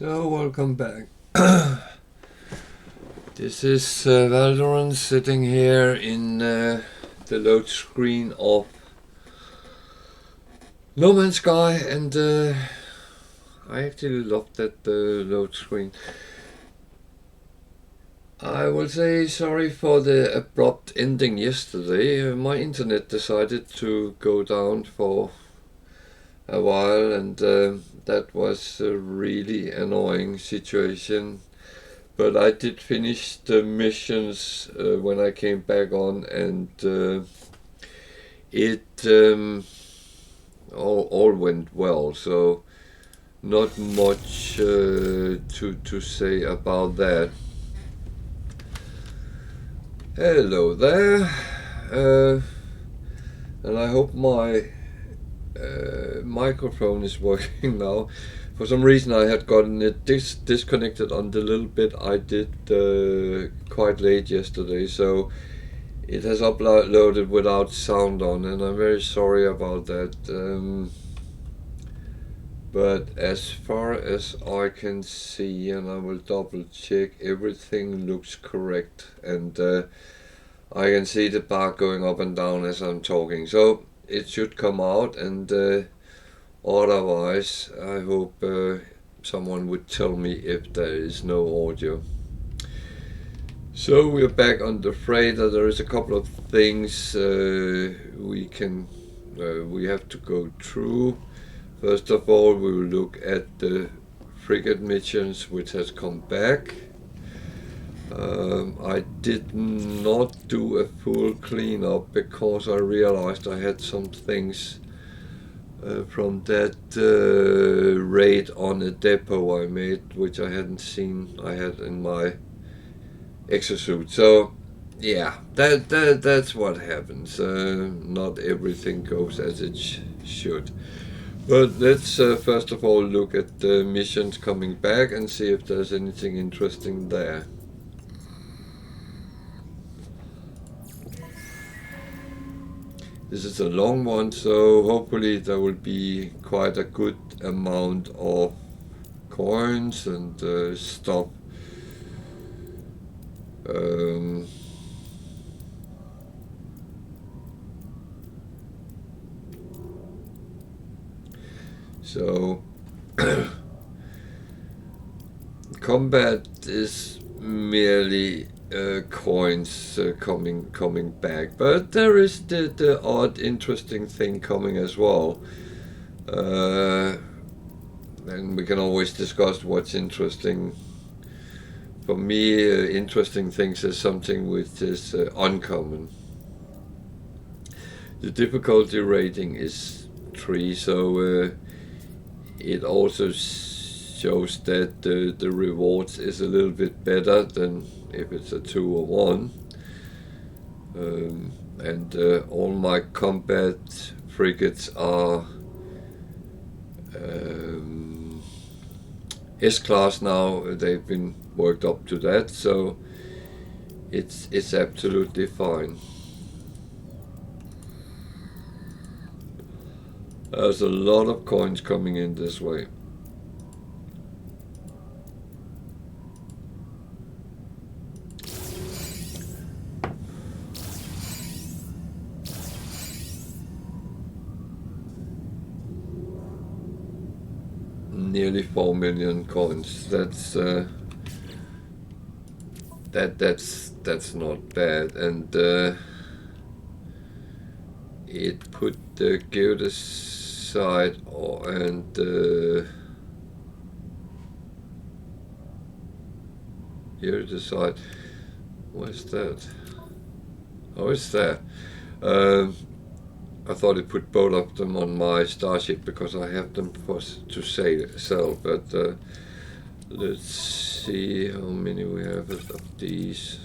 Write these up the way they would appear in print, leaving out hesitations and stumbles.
So welcome back. This is Valorant sitting here in the load screen of No Man's Sky, and I actually love that load screen. I will say sorry for the abrupt ending yesterday. My internet decided to go down for a while, and that was a really annoying situation. But I did finish the missions when I came back on, and it all went well. So not much to say about that. Hello there, and I hope my microphone is working now. For some reason I had gotten it disconnected on the little bit I did quite late yesterday, so it has uploaded without sound on, and I'm very sorry about that. But as far as I can see, and I will double check, everything looks correct, and I can see the bar going up and down as I'm talking, so it should come out, and otherwise I hope someone would tell me if there is no audio. So we're back on the freighter. There is a couple of things we have to go through. First of all, we will look at the frigate missions which has come back. I did not do a full cleanup because I realized I had some things from that raid on a depot I made, which I hadn't seen I had in my exosuit. So yeah, that's what happens. Not everything goes as it should. But let's first of all look at the missions coming back and see if there's anything interesting there. This is a long one, so hopefully there will be quite a good amount of coins and stuff. So combat is merely coins coming back, but there is the odd interesting thing coming as well, and we can always discuss what's interesting. For me, interesting things is something which is uncommon. The difficulty rating is 3, so it also shows that the rewards is a little bit better than if it's a 2 or 1. And all my combat frigates are S-class now. They've been worked up to that, so it's absolutely fine. There's a lot of coins coming in this way. Nearly 4 million coins. That's not bad, and it put the geodesite and geodesite. Where's that? Oh, it's there. I thought it put both of them on my starship because I have them to sell, but let's see how many we have of these.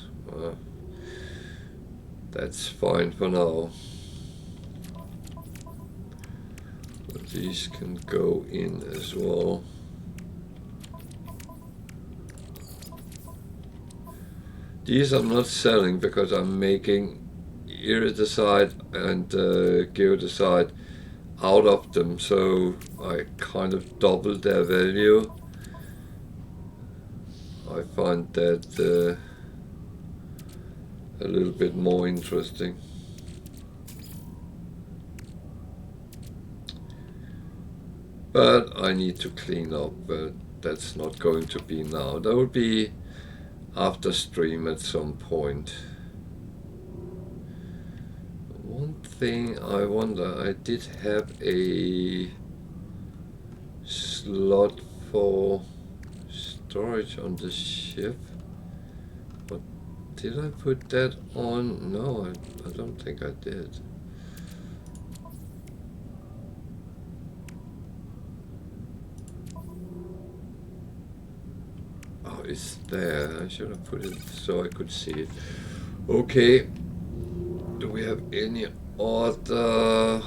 That's fine for now. But these can go in as well. These I'm not selling because I'm making iridesite and geodesite out of them, so I kind of doubled their value. I find that a little bit more interesting. But I need to clean up, but that's not going to be now. That will be after stream at some point. One thing I wonder, I did have a slot for storage on the ship, but did I put that on? No, I don't think I did. Oh, it's there. I should have put it so I could see it. Okay. Do we have any other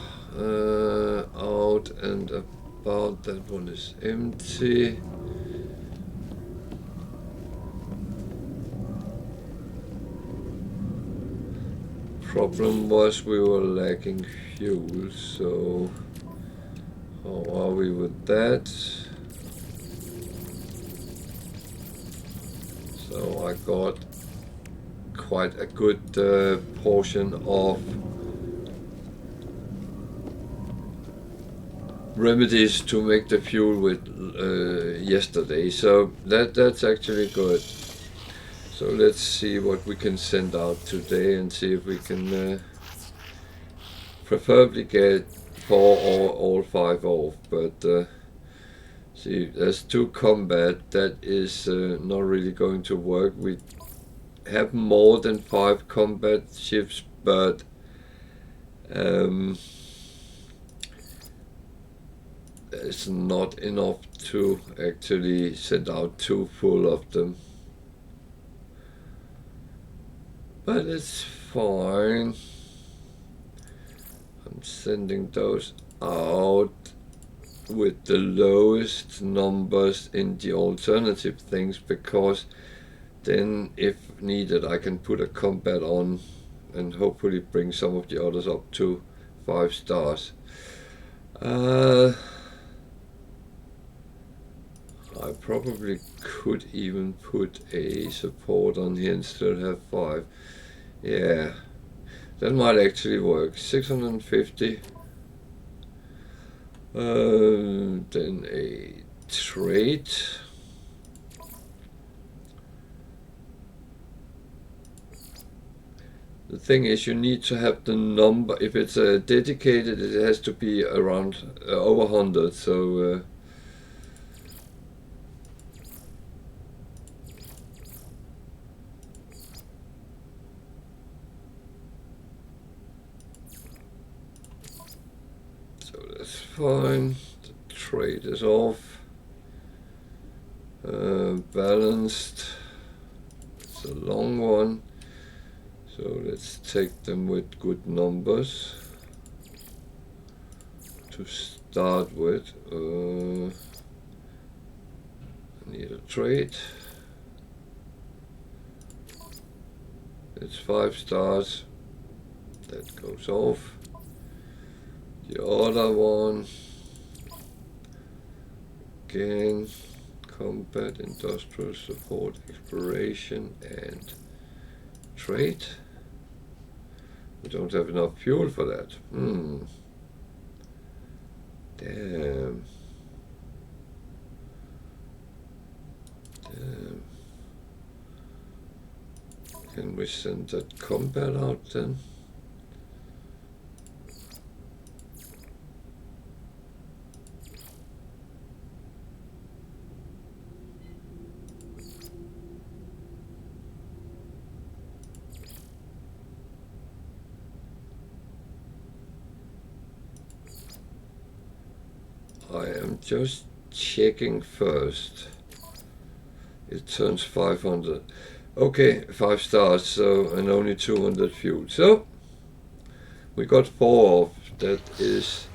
out and about? That one is empty. Problem was we were lacking fuel, so how are we with that? So I got quite a good portion of remedies to make the fuel with yesterday, so that's actually good. So let's see what we can send out today and see if we can preferably get 4 or all 5 off, but see, there's 2 combat, that is not really going to work. We have more than 5 combat ships, but it's not enough to actually send out 2 full of them. But it's fine. I'm sending those out with the lowest numbers in the alternative things, because then if needed I can put a combat on and hopefully bring some of the others up to 5 stars. I probably could even put a support on here and still have 5. Yeah, that might actually work. 650. Then a trade. The thing is, you need to have the number. If it's dedicated, it has to be around over 100. So that's fine. The trade is off. Balanced. It's a long one. So let's take them with good numbers to start with. I need a trade. It's 5 stars. That goes off. The other one, again, combat, industrial support, exploration, and trade. We don't have enough fuel for that. Damn. Can we send that combat out then? I am just checking first. It turns 500. Okay, 5 stars, so, and only 200 fuel. So we got 4 off. That is,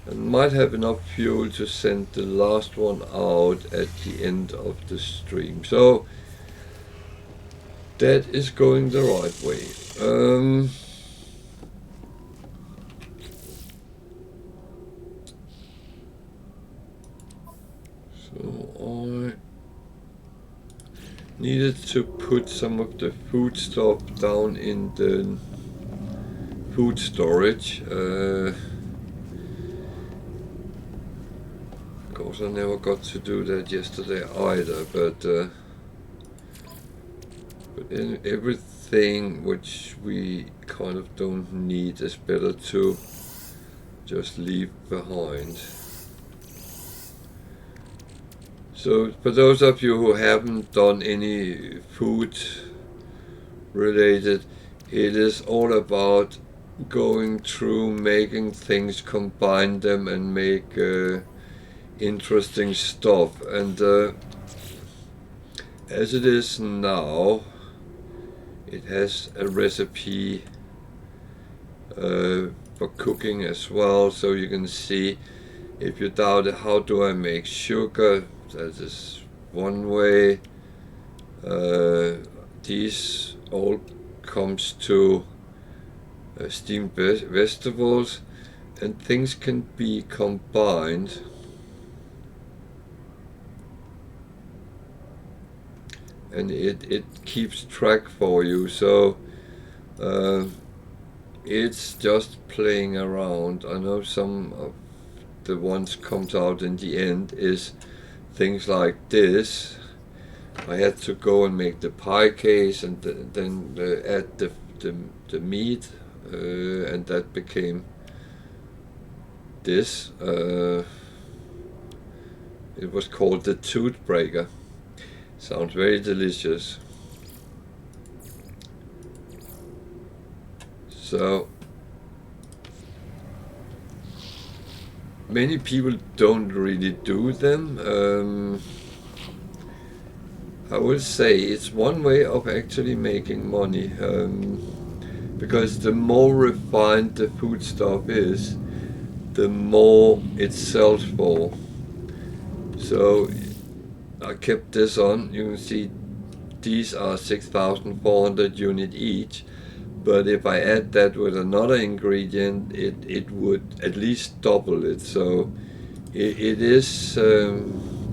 and might have enough fuel to send the last one out at the end of the stream. So that is going the right way. So needed to put some of the food stuff down in the food storage. Of course, I never got to do that yesterday either, but in everything which we kind of don't need is better to just leave behind. So for those of you who haven't done any food related, it is all about going through, making things, combine them and make interesting stuff. And as it is now, it has a recipe for cooking as well, so you can see, if you doubt it, how do I make sugar? That is one way. These all comes to steamed vegetables, and things can be combined. And it keeps track for you, so it's just playing around. I know some of the ones comes out in the end is things like this. I had to go and make the pie case and then add the meat, and that became this. It was called the tooth breaker. Sounds very delicious. So many people don't really do them. I will say it's one way of actually making money, because the more refined the food stuff is, the more it sells for. So I kept this on. You can see these are 6,400 units each, but if I add that with another ingredient, it would at least double it. So it is so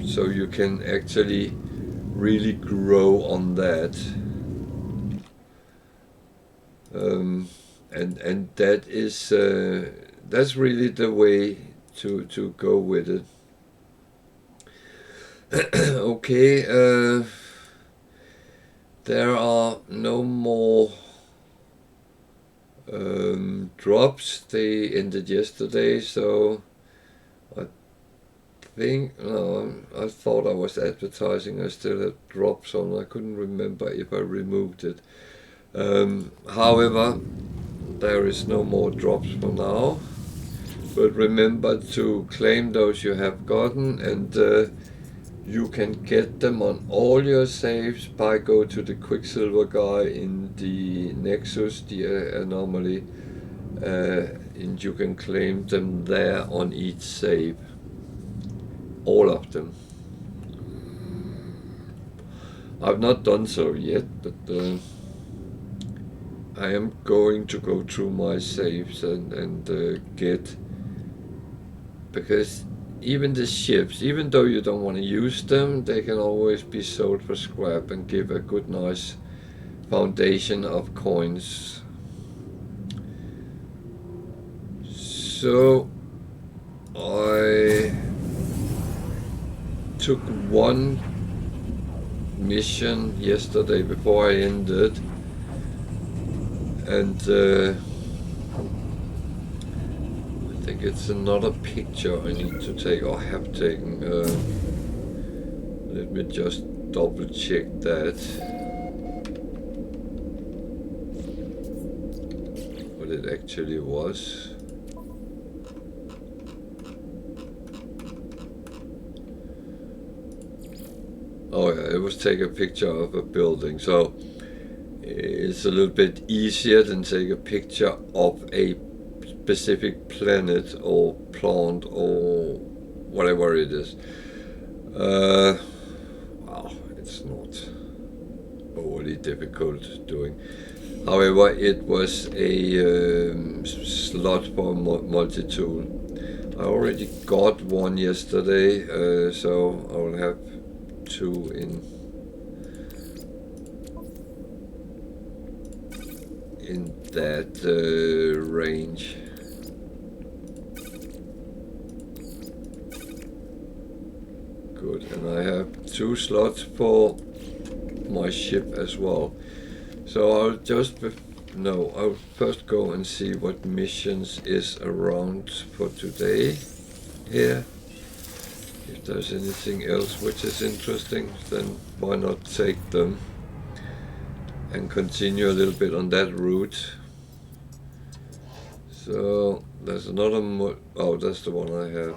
you can actually really grow on that, and that is that's really the way to go with it. Okay, there are no more drops. They ended yesterday, so I thought I was advertising. I still had drops on. I couldn't remember if I removed it. However, there is no more drops for now. But remember to claim those you have gotten, and you can get them on all your saves by go to the Quicksilver guy in the Nexus, the anomaly, and you can claim them there on each save. All of them. I've not done so yet, but I am going to go through my saves and get, because even the ships, even though you don't want to use them, they can always be sold for scrap and give a good nice foundation of coins. So I took one mission yesterday before I ended, and I think it's another picture I need to take, or have taken. Let me just double check that. What it actually was. Oh yeah, it was take a picture of a building, so it's a little bit easier than take a picture of a specific planet or plant or whatever it is. Well, it's not overly difficult doing. However, it was a slot for multi-tool. I already got one yesterday, so I will have two in in that range. Good, and I have 2 slots for my ship as well. So I'll just I'll first go and see what missions is around for today here. If there's anything else which is interesting, then why not take them and continue a little bit on that route. So there's another oh, that's the one I have.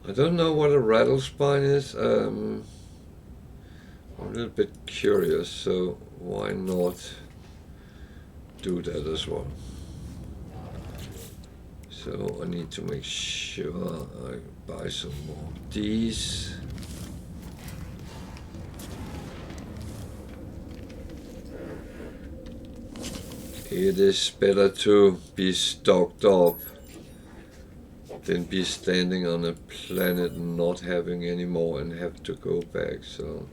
I don't know what a rattle spine is. I'm a little bit curious, so why not do that as well? So I need to make sure I buy some more of these. It is better to be stocked up than be standing on a planet not having any more and have to go back. So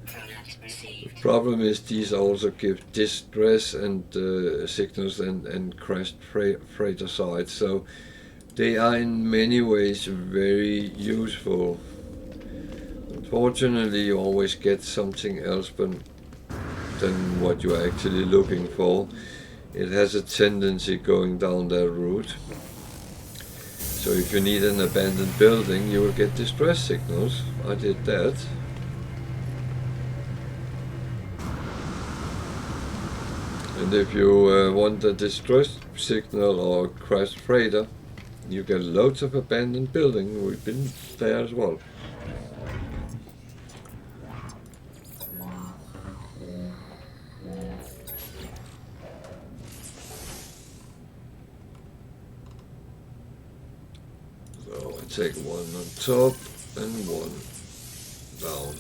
the problem is these also give distress and signals and crashed freighter sites, so they are in many ways very useful. Unfortunately, you always get something else than what you are actually looking for. It has a tendency going down that route. So if you need an abandoned building, you will get distress signals. I did that. And if you want a distress signal or a crashed freighter, you get loads of abandoned buildings. We've been there as well. So I take one on top and one down.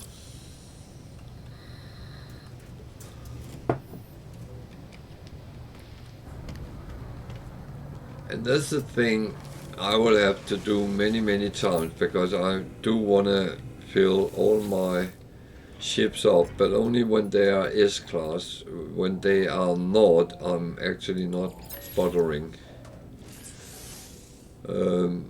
And that's the thing I will have to do many times, because I do want to fill all my ships up, but only when they are S-class. When they are not, I'm actually not bothering. The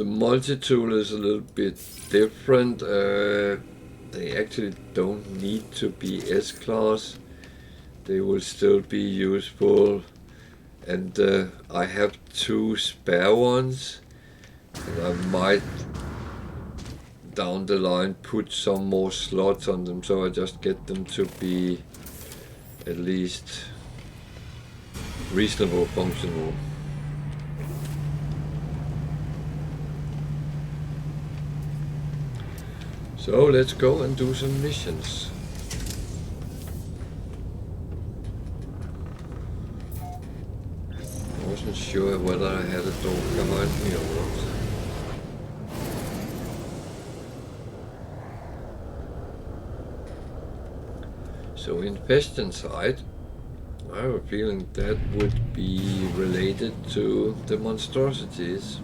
multi-tool is a little bit different. They actually don't need to be S-class. They will still be useful. And I have 2 spare ones, and I might down the line put some more slots on them, so I just get them to be at least reasonable functional. So let's go and do some missions. I wasn't sure whether I had a door behind me or not. So infestation site, I have a feeling that would be related to the monstrosities.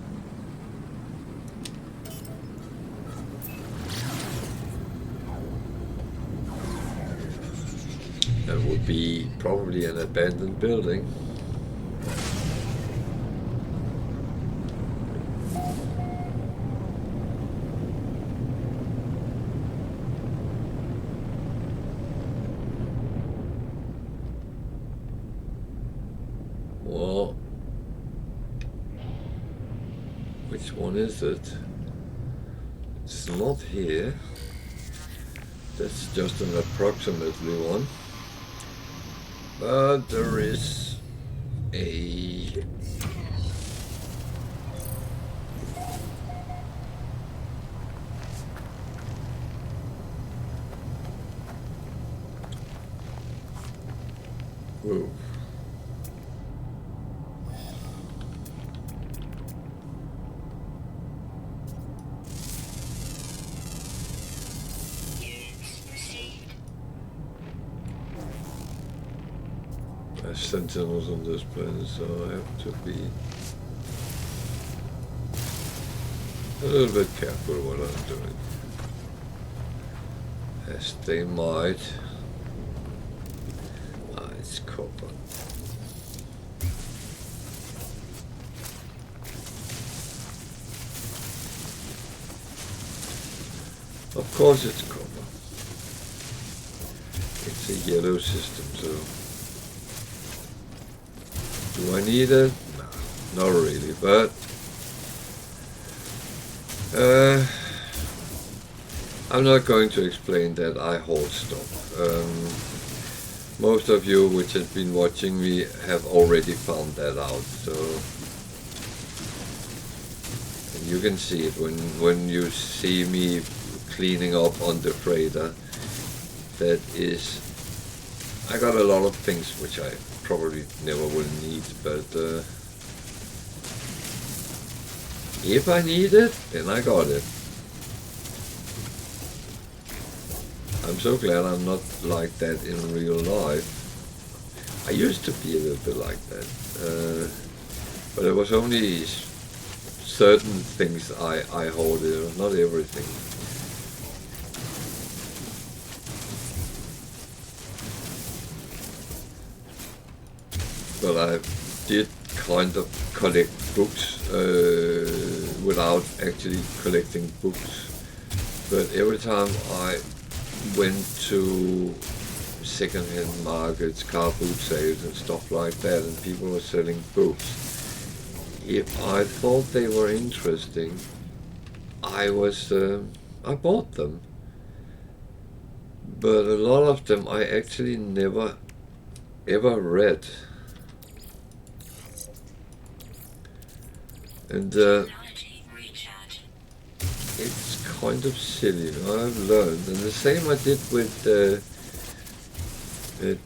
That would be probably an abandoned building. Well, which one is it? It's not here. That's just an approximately one. But there is a whoa. There's sentinels on this planet, so I have to be a little bit careful what I'm doing, as they might. It's copper. Of course it's copper. It's a yellow system, so do I need it? No, not really, but I'm not going to explain that I hold stuff. Most of you which have been watching me have already found that out, so and you can see it when you see me cleaning up on the freighter. That is, I got a lot of things which I probably never will need, but if I need it, then I got it. I'm so glad I'm not like that in real life. I used to be a little bit like that, but it was only certain things I hoarded, not everything. But I did kind of collect books without actually collecting books. But every time I went to second-hand markets, car boot sales and stuff like that, and people were selling books, if I thought they were interesting, I bought them. But a lot of them I actually never ever read. And it's kind of silly, I've learned. And the same I did with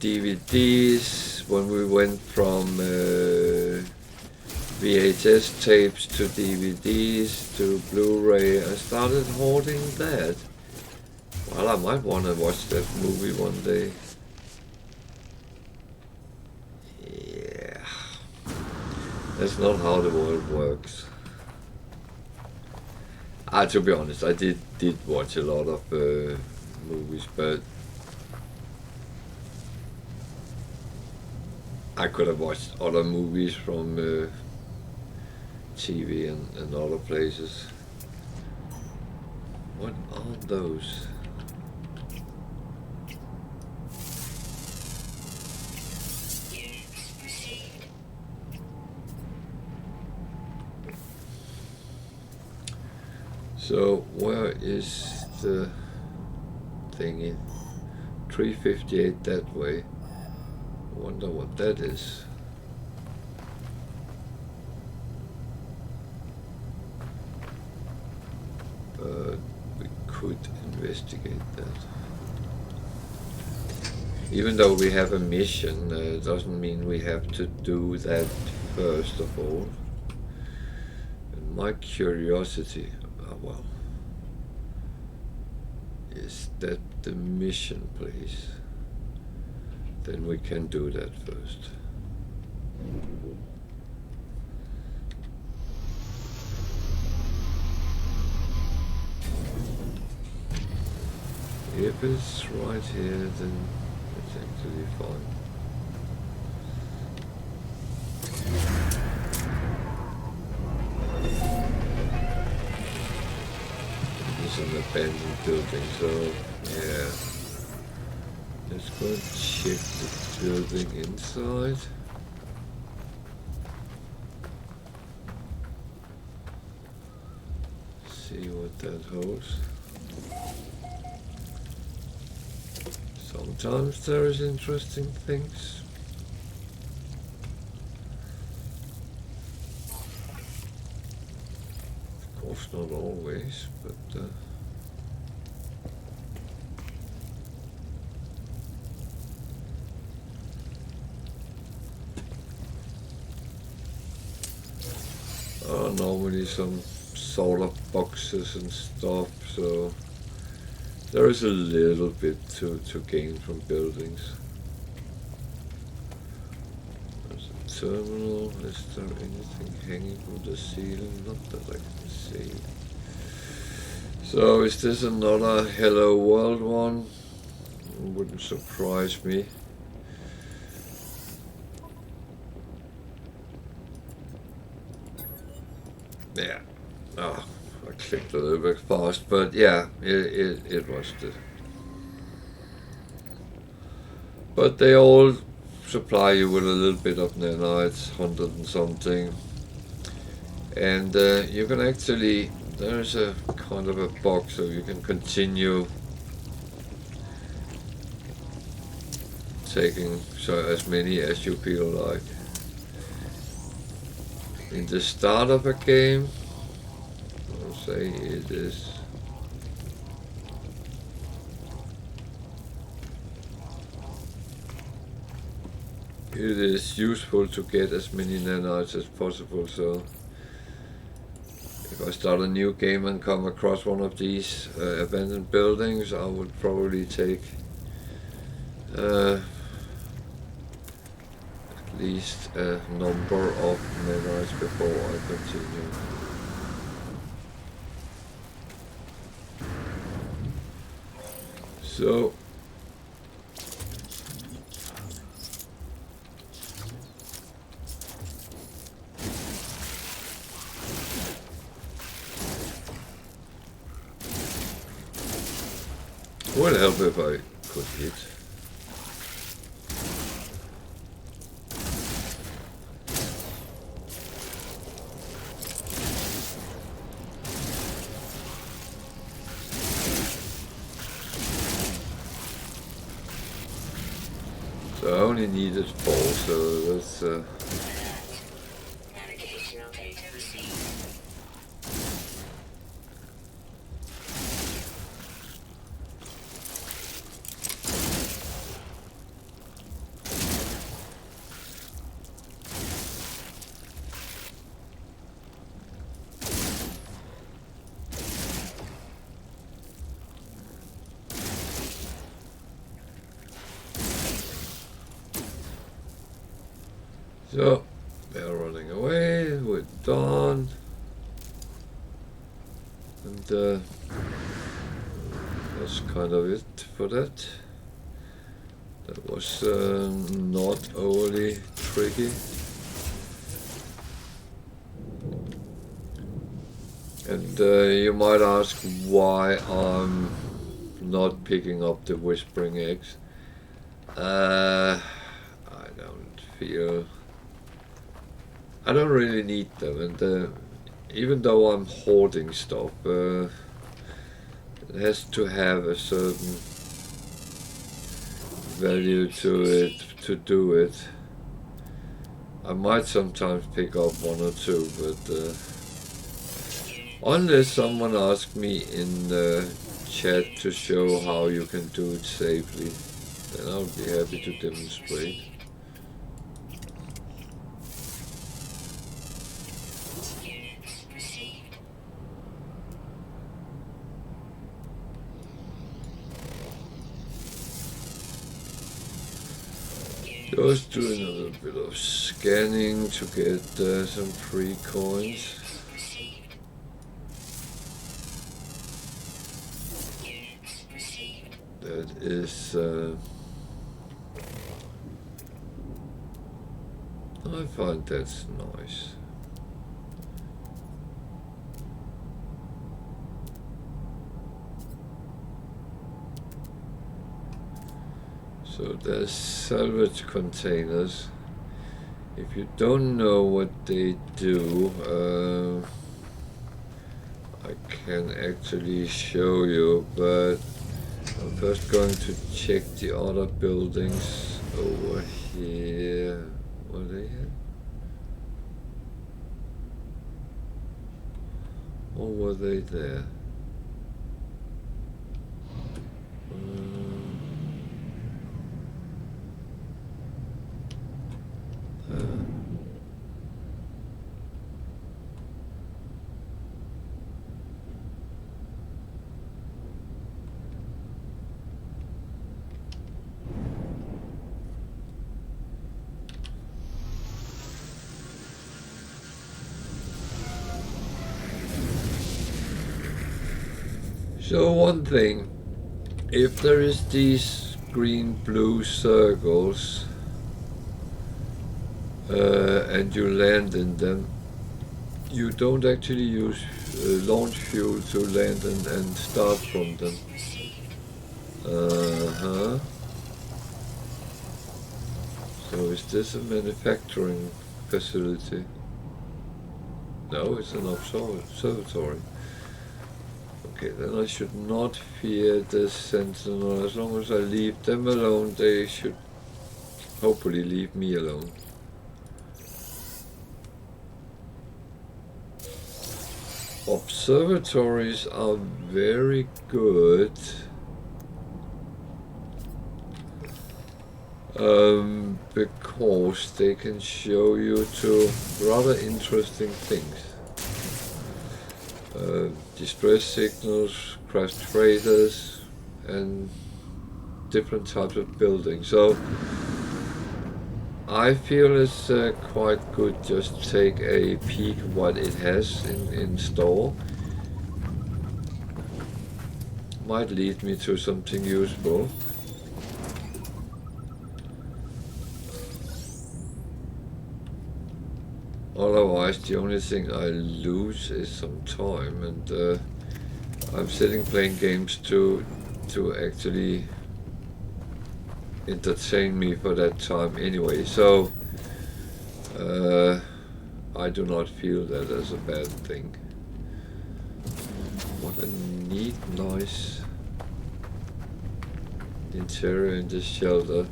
DVDs, when we went from VHS tapes to DVDs to Blu-ray. I started hoarding that. Well, I might want to watch that movie one day. Yeah. That's not how the world works. To be honest, I did watch a lot of movies, but I could have watched other movies from TV and other places. What are those? So where is the thingy? 358 that way. I wonder what that is. But we could investigate that. Even though we have a mission, it doesn't mean we have to do that first of all. And my curiosity, well, is that the mission place? Then we can do that first. If it's right here, then it's actually fine. It's an abandoned building, so yeah. Let's go and check the building inside. See what that holds. Sometimes there is interesting things. Of course not always, but normally some sort of boxes and stuff, so there is a little bit to gain from buildings. There's a terminal. Is there anything hanging from the ceiling? Not that I can see. So is this another Hello World one? Wouldn't surprise me. Yeah. Oh, I clicked a little bit fast, but yeah, it was the. But they all supply you with a little bit of nanites, 100 and something. And you can actually, there's a kind of a box, so you can continue taking as many as you feel like. In the start of a game, I'll say it is. It is useful to get as many nanites as possible, so if I start a new game and come across one of these abandoned buildings, I would probably take at least a number of nanites before I continue. So would help if I could hit. So I only needed 4, so that's so they're running away, we're done. And that's kind of it for that. That was not overly tricky. And you might ask why I'm not picking up the whispering eggs. I don't really need them, and even though I'm hoarding stuff, it has to have a certain value to it to do it. I might sometimes pick up 1 or 2, but unless someone asks me in the chat to show how you can do it safely, then I'll be happy to demonstrate. Just doing a little bit of scanning to get some free coins. That is, I find that's nice. So there's salvage containers. If you don't know what they do, I can actually show you, but I'm first going to check the other buildings over here. Were they here? Or were they there? So one thing, if there is these green-blue circles and you land in them, you don't actually use launch fuel to land and start from them. So is this a manufacturing facility? No, it's an observatory. Okay, then I should not fear this sentinel. As long as I leave them alone, they should hopefully leave me alone. Observatories are very good. Because they can show you to rather interesting things. Distress signals, crashed freighters, and different types of buildings. So I feel it's quite good just take a peek what it has in store. Might lead me to something useful. Otherwise, the only thing I lose is some time, and I'm sitting playing games to actually entertain me for that time anyway. So I do not feel that as a bad thing. What a neat, nice interior in this shelter.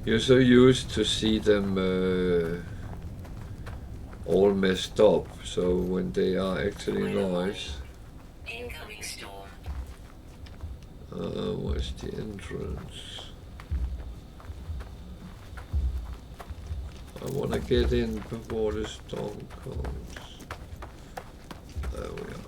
You're so used to see them all messed up, so when they are actually nice. Incoming storm. Where's the entrance? I want to get in before the storm comes. There we are.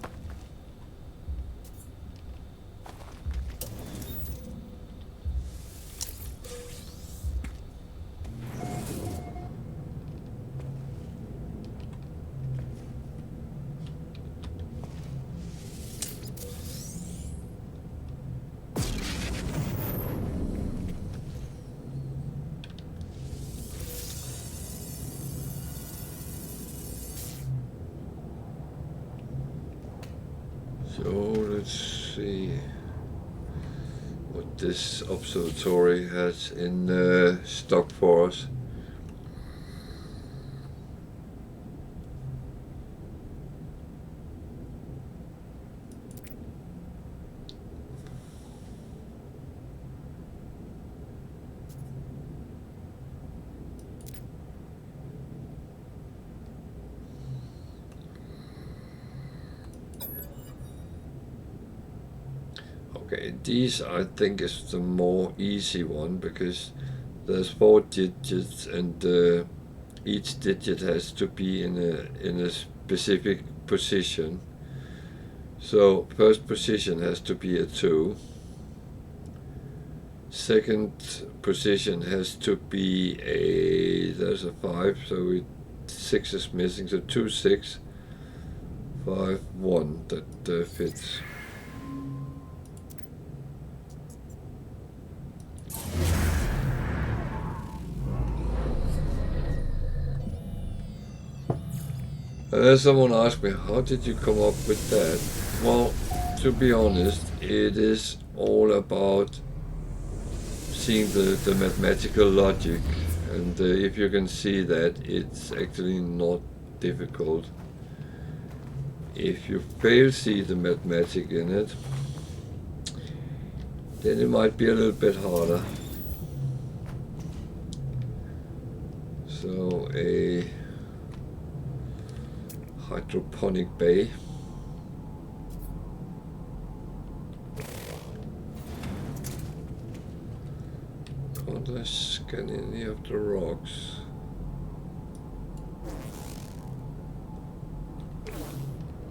So let's see what this observatory has in stock for us. Okay, these I think is the more easy one because there's 4 digits and each digit has to be in a specific position. So first position has to be a 2. Second position has to be there's a 5, so 6 is missing, so 2, 6, 5, 1, that fits. Someone asked me, how did you come up with that? Well, to be honest, it is all about seeing the mathematical logic, and if you can see that, it's actually not difficult. If you fail to see the mathematics in it, then it might be a little bit harder. So a hydroponic bay. Can't I scan any of the rocks?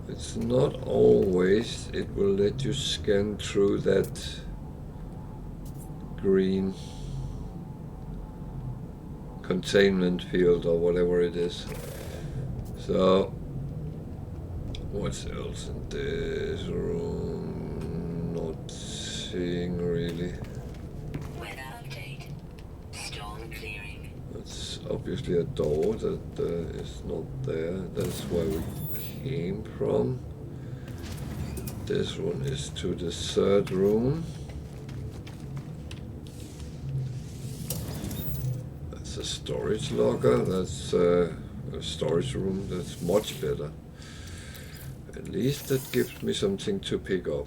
It's not always it will let you scan through that green containment field or whatever it is. So what's else in this room? seeing really. Weather update. Storm clearing. It's obviously a door that is not there. That's where we came from. This one is to the third room. That's a storage locker. That's a storage room. That's much better. At least that gives me something to pick up.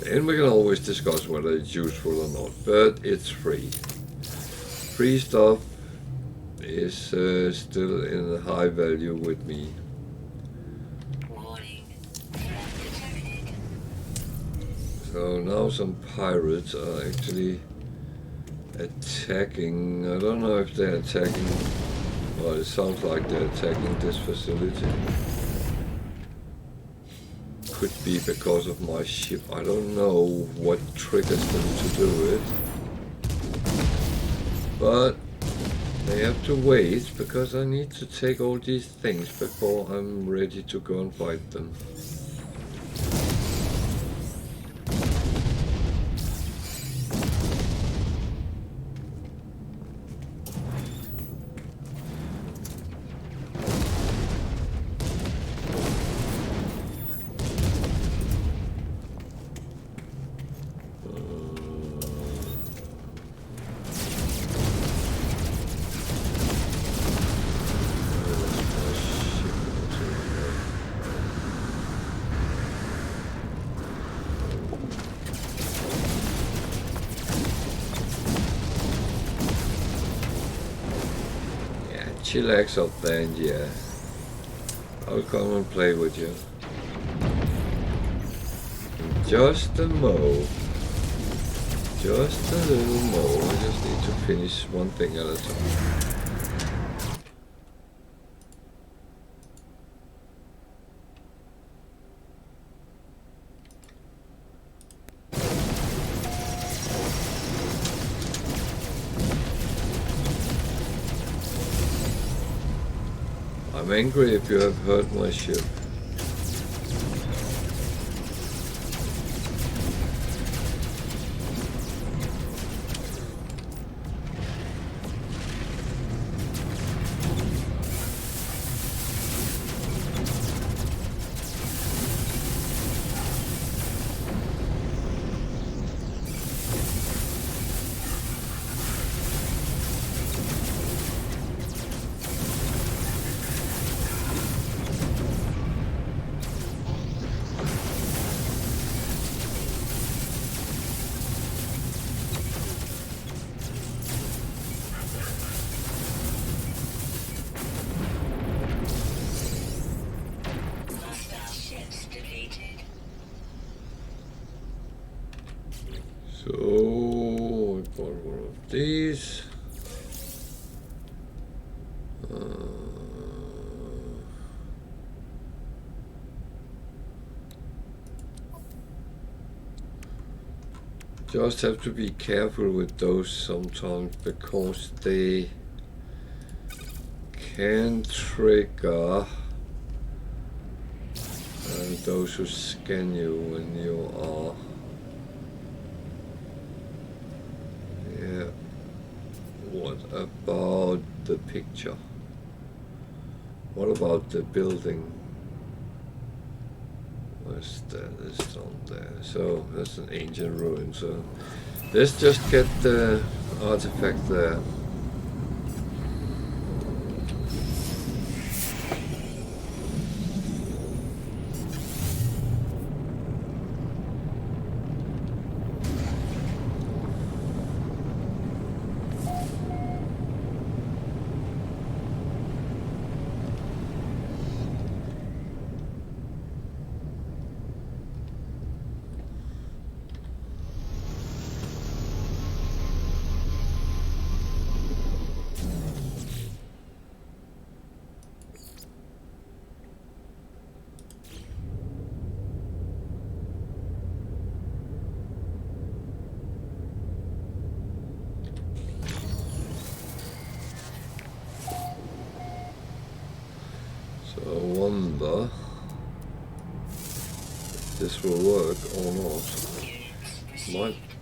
Then we can always discuss whether it's useful or not, but it's free. Free stuff is still in high value with me. Warning. Threat detected. So now some pirates are actually attacking. I don't know if they're attacking. Well, it sounds like they're attacking this facility. Could be because of my ship. I don't know what triggers them to do it. But they have to wait because I need to take all these things before I'm ready to go and fight them. Chillax up there, and yeah, I'll come and play with you. Just a mo. Just a little more. I just need to finish one thing at a time. I'm angry if you have hurt my ship. So, I bought one of these. Just have to be careful with those sometimes because they can trigger those who scan you when you are. Yeah. What about the picture? What about the building? Where's that? It's on there. So that's an ancient ruin. So let's just get the artifact there. this will work or not. Units Might. received.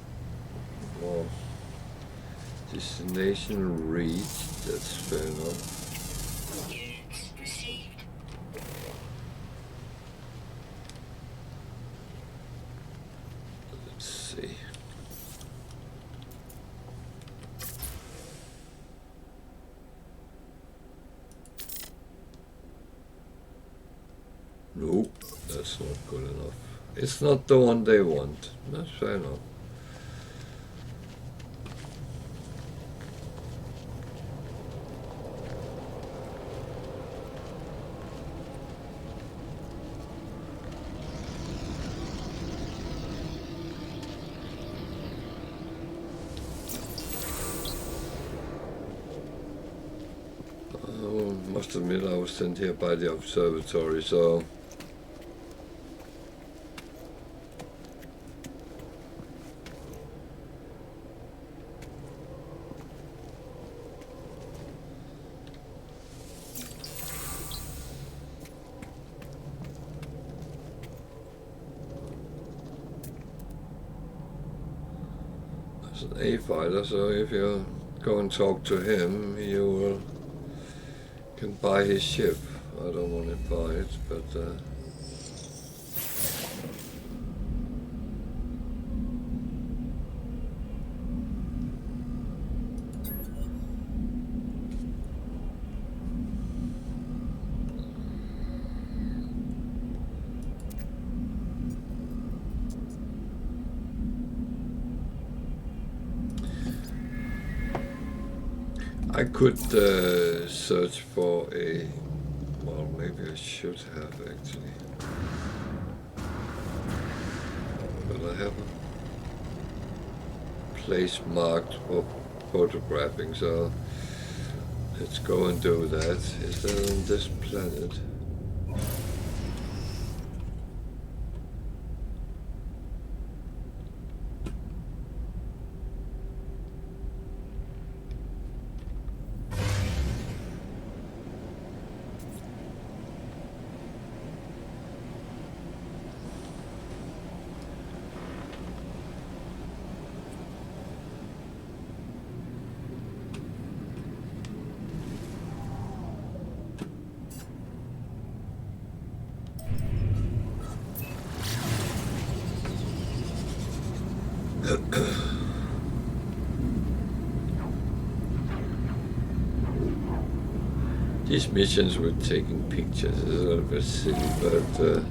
Well, destination reached. That's fair enough. Units received. Let's see. Nope, that's not good enough. It's not the one they want. That's fair enough. Must admit I was sent here by the observatory, so there's an A fighter, so if you go and talk to him, you will can buy his ship. I don't want to buy it, but I could search for a. Well, maybe I should have actually, but I have a place marked for photographing, so let's go and do that. Is that on this planet? These missions with taking pictures is a little bit silly, but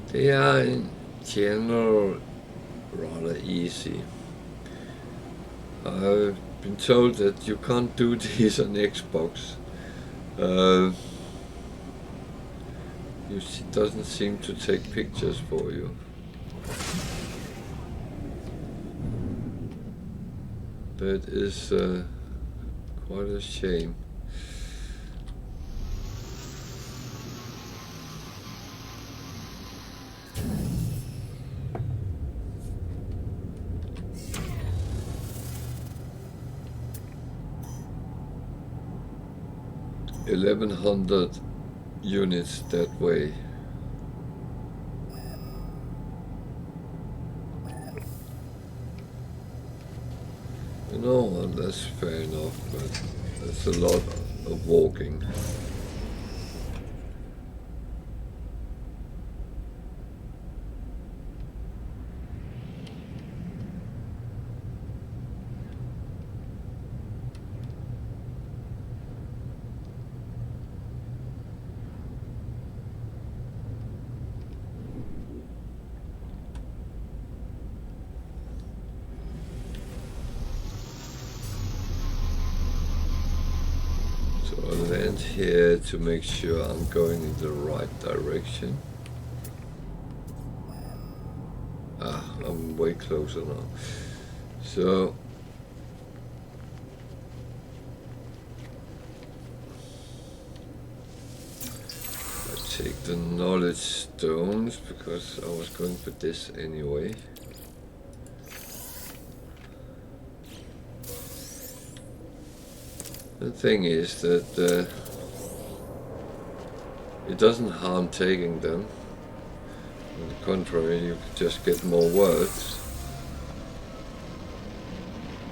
they are in general rather easy. I've been told that you can't do these on Xbox. It doesn't seem to take pictures for you. That is quite a shame. $1,100 units that way. You know what, that's fair enough, but that's a lot of walking. I'll land here to make sure I'm going in the right direction. I'm way closer now. So I take the knowledge stones because I was going for this anyway. The thing is that it doesn't harm taking them. On the contrary, you could just get more words.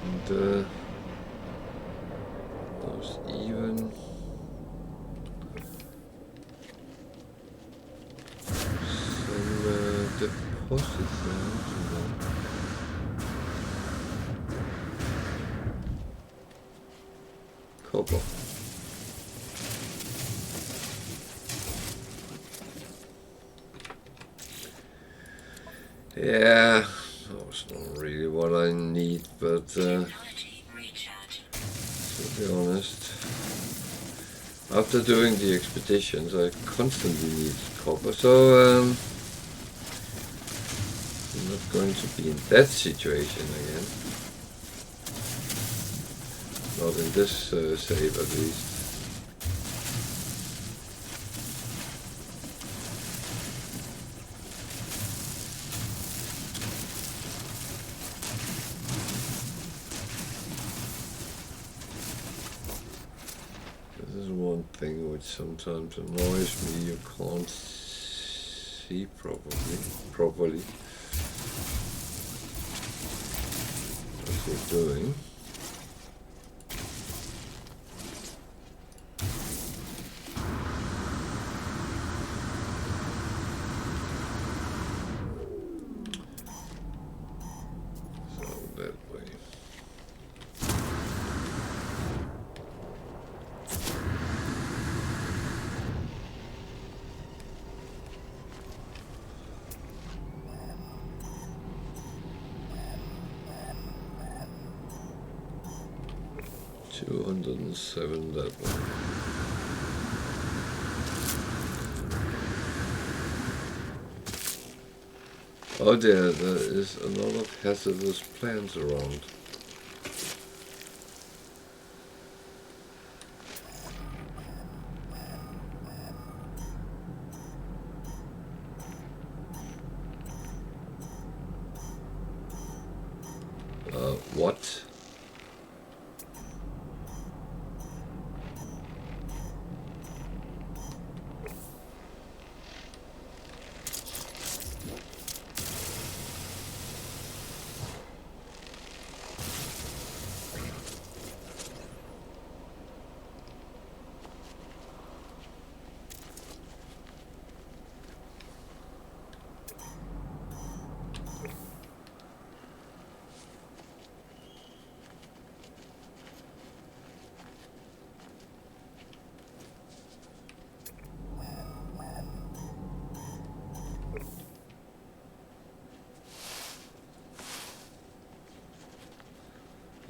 And those even some deposits there. Copper. Yeah, that was not really what I need, but to be honest, after doing the expeditions, I constantly need copper, so I'm not going to be in that situation again. Not in this save, at least. This is one thing which sometimes annoys me. You can't see properly what you're doing. $207 that one. Oh dear, there is a lot of hazardous plants around. What?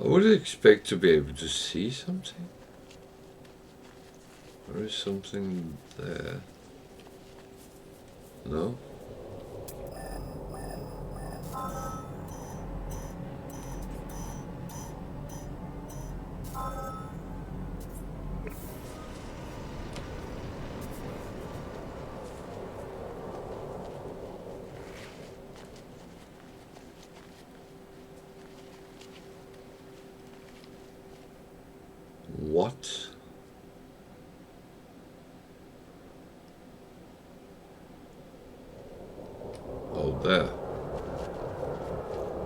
I would expect to be able to see something. There is something there. No? What? Oh, there.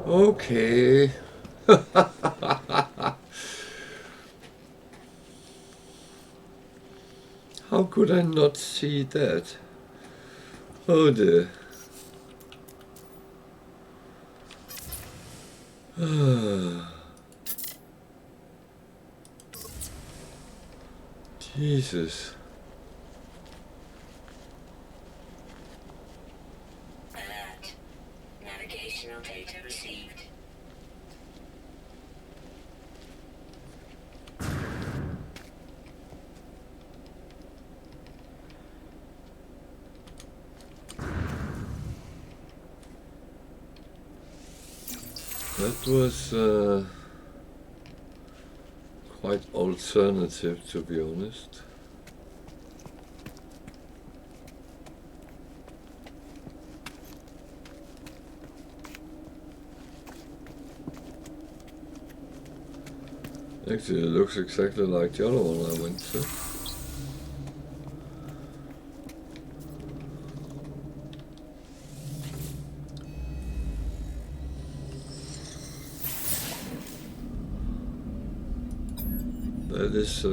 Okay. How could I not see that? Oh dear. Jesus. Alert. Navigational data received. That was quite alternative, to be honest. Actually, it looks exactly like the other one I went to. That is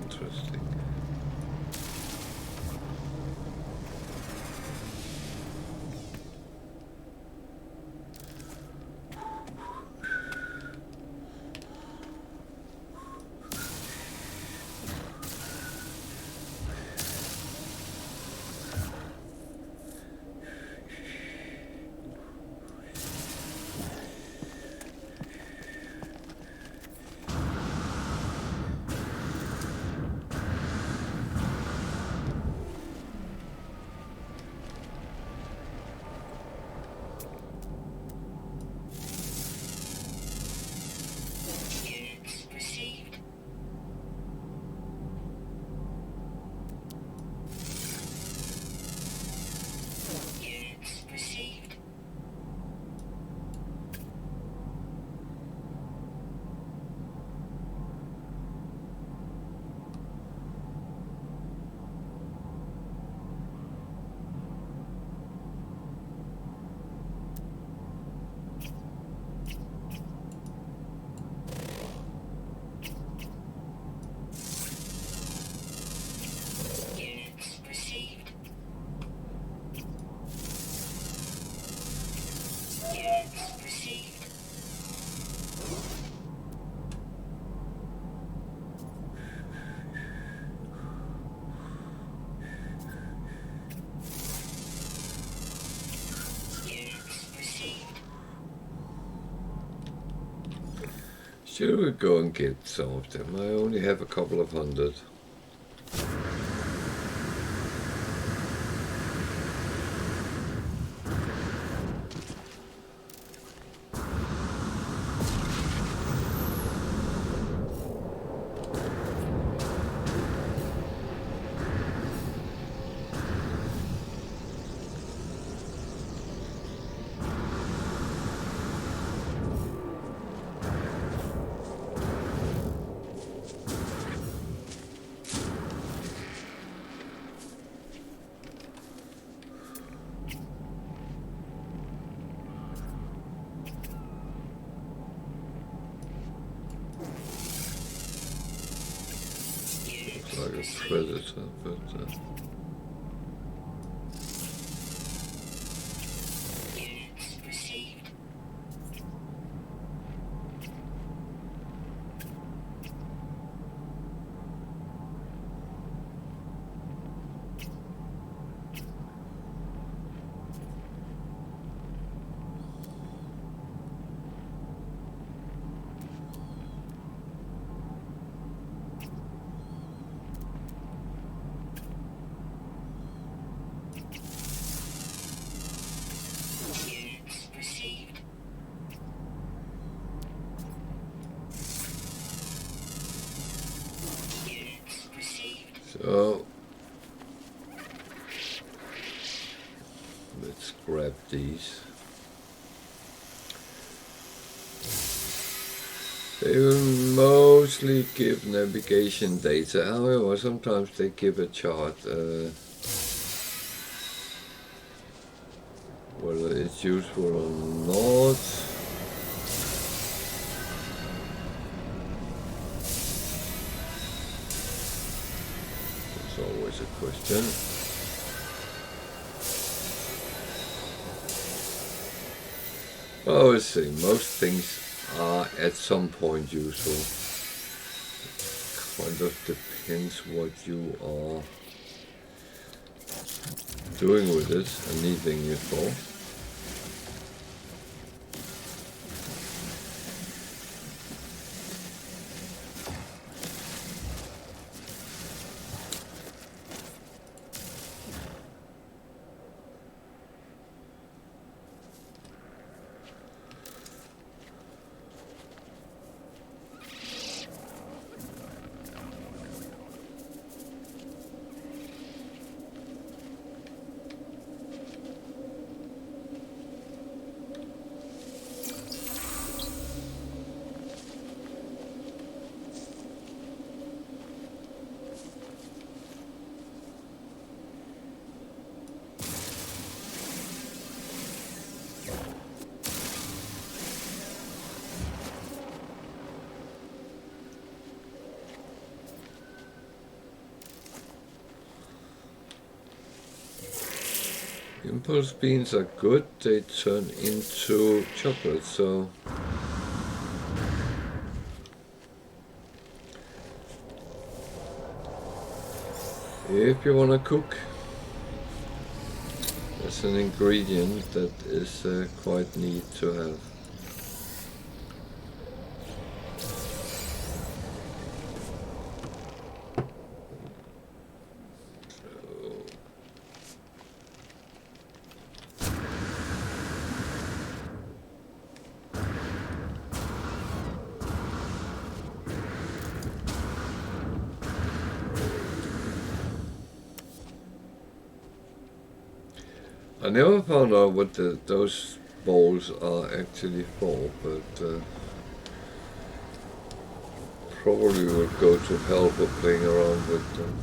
interesting. Units received. Units received. Units received. Units received. Units received. Should we go and get some of them? I only have a couple of hundred. Like a predator, but Units received. Units received. Units received. so let's grab these. They will mostly give navigation data, however sometimes they give a chart. Whether it's useful or not, it's always a question. Well, let's see, most things are at some point useful. It kind of depends what you are doing with it and needing it for. Impulse beans are good, they turn into chocolate, so if you wanna cook, that's an ingredient that is quite neat to have. I never found out what those bowls are actually for, but probably would go to hell for playing around with them.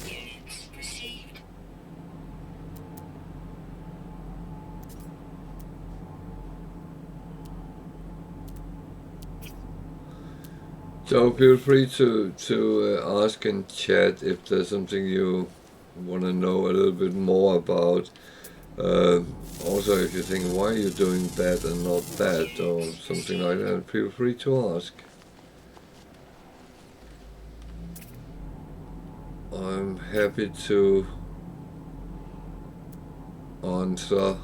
Units received. So feel free to ask in chat if there's something you want to know a little bit more about. Also, if you think, why are you doing that and not that, or something like that, feel free to ask. I'm happy to answer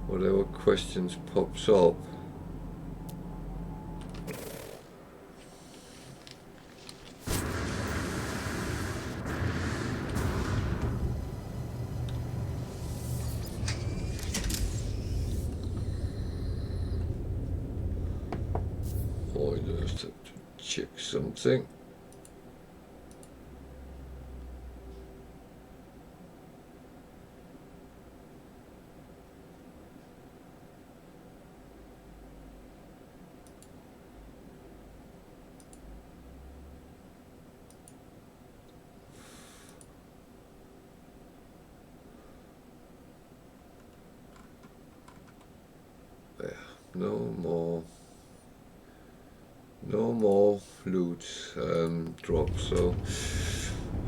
whatever questions pops up. I just have to check something. Yeah, no more loot drops, so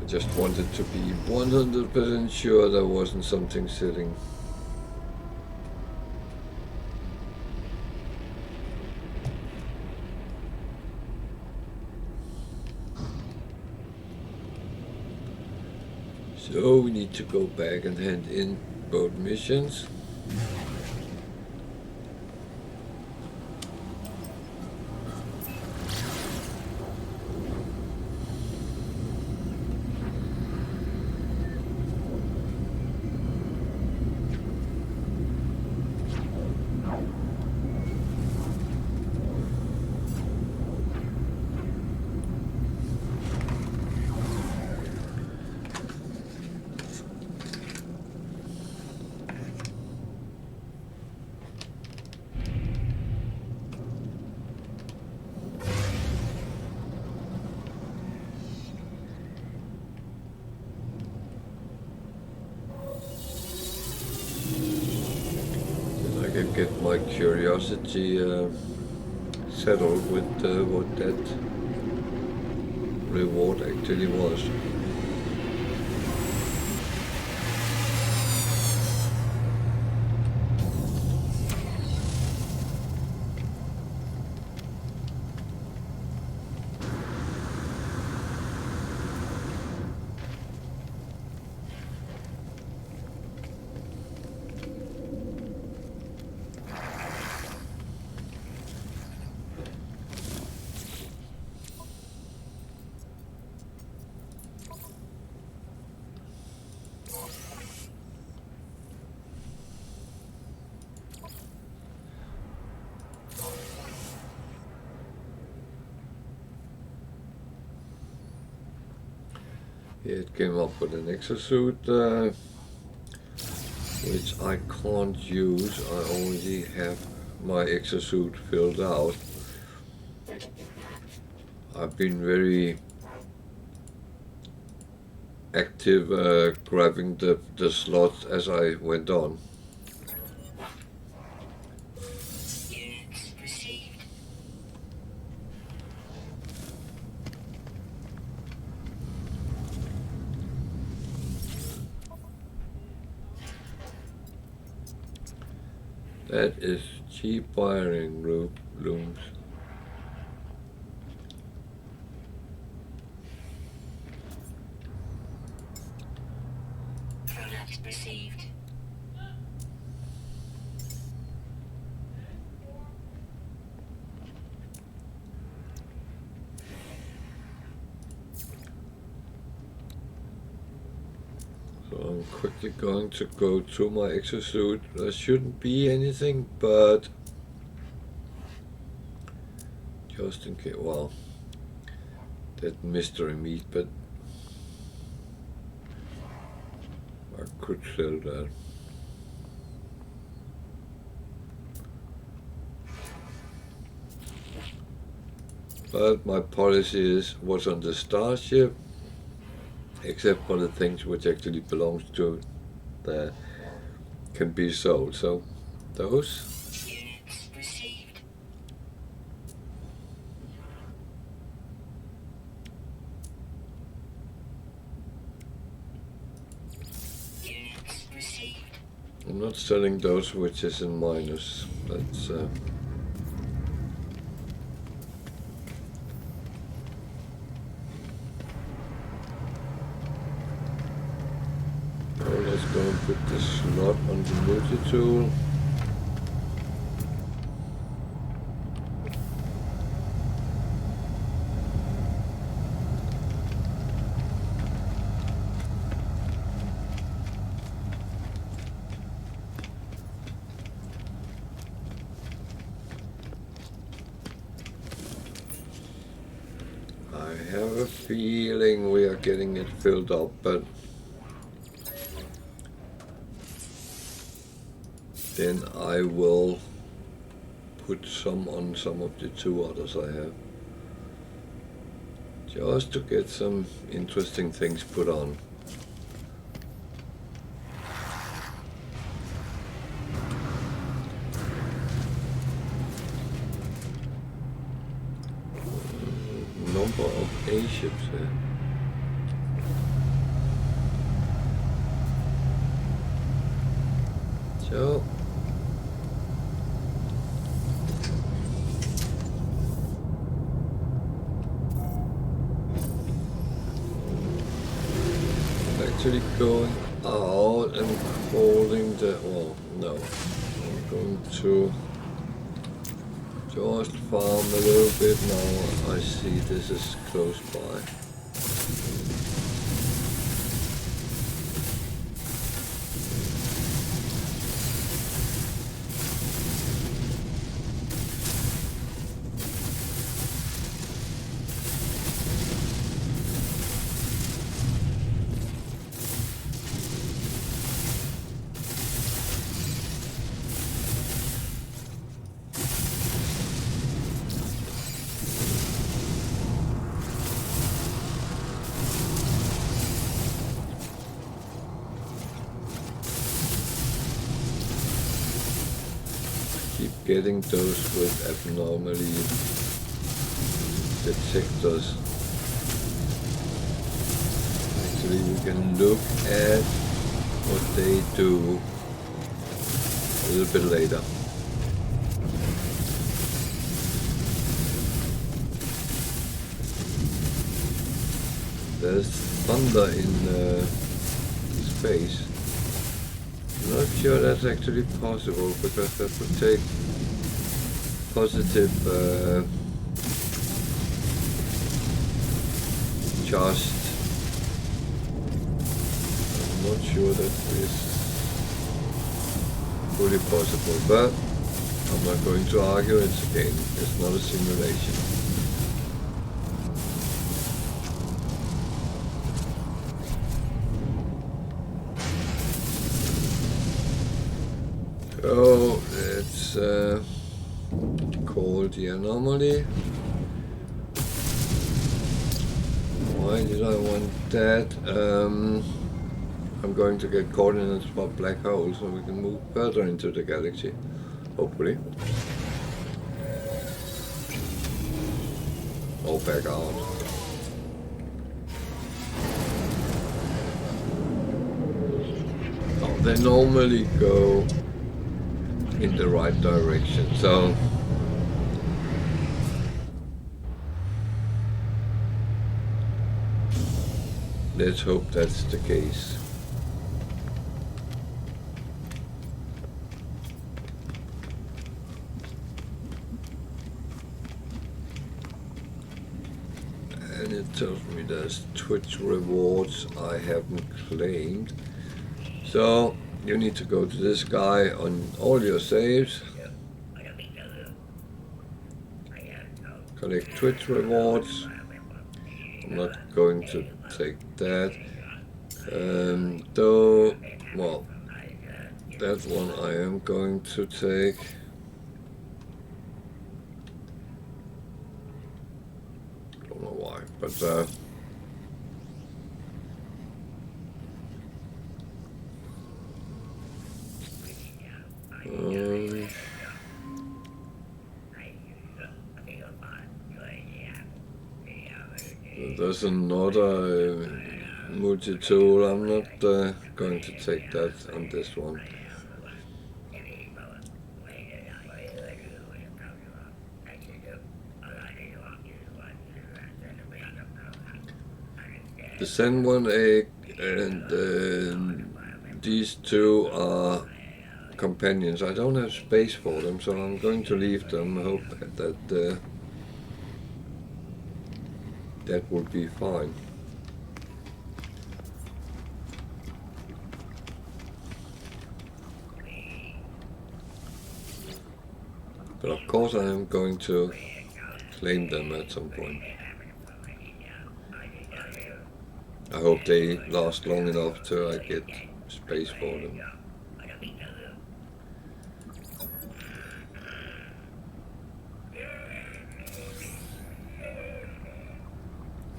I just wanted to be 100% sure there wasn't something sitting. So we need to go back and hand in both missions. I can get my curiosity settled with what that reward actually was. It came up with an exosuit, which I can't use. I already have my exosuit filled out. I've been very active grabbing the slots as I went on. Units received. That is cheap wiring looms. Product received. So I'm quickly going to go to my exosuit. There shouldn't be anything, but just in case. Well, that mystery meat, but I could sell that. But my policy is what's on the starship, except for the things which actually belongs to that can be sold. So those. Units received. Units received. I'm not selling those which is in minus. That's oh, let's go and put the slot on the multi-tool. I have a feeling we are getting it filled up, but then I will put some on some of the two others I have. Just to get some interesting things put on. Number of A ships here. So actually going out and calling the, well, no, I'm going to just farm a little bit now. I see this is close by. Getting those with abnormally detectors. Actually, we can look at what they do a little bit later. There's thunder in space. I'm not sure that's actually possible because that would take positive charged. I'm not sure that is fully possible, but I'm not going to argue. It's a game. It's not a simulation. So let's call the anomaly. Why did I want that? I'm going to get coordinates for black holes so we can move further into the galaxy. Hopefully. Or back out. Oh, they normally go in the right direction, so let's hope that's the case. And it tells me there's Twitch rewards I haven't claimed. So you need to go to this guy on all your saves. Collect Twitch rewards. I'm not going to take that. Though, well, that one I am going to take. Don't know why, but there's another multi-tool. I'm not going to take that on this one. The send one egg and these two are companions. I don't have space for them, so I'm going to leave them. Hope that that will be fine. But of course I am going to claim them at some point. I hope they last long enough till I get space for them.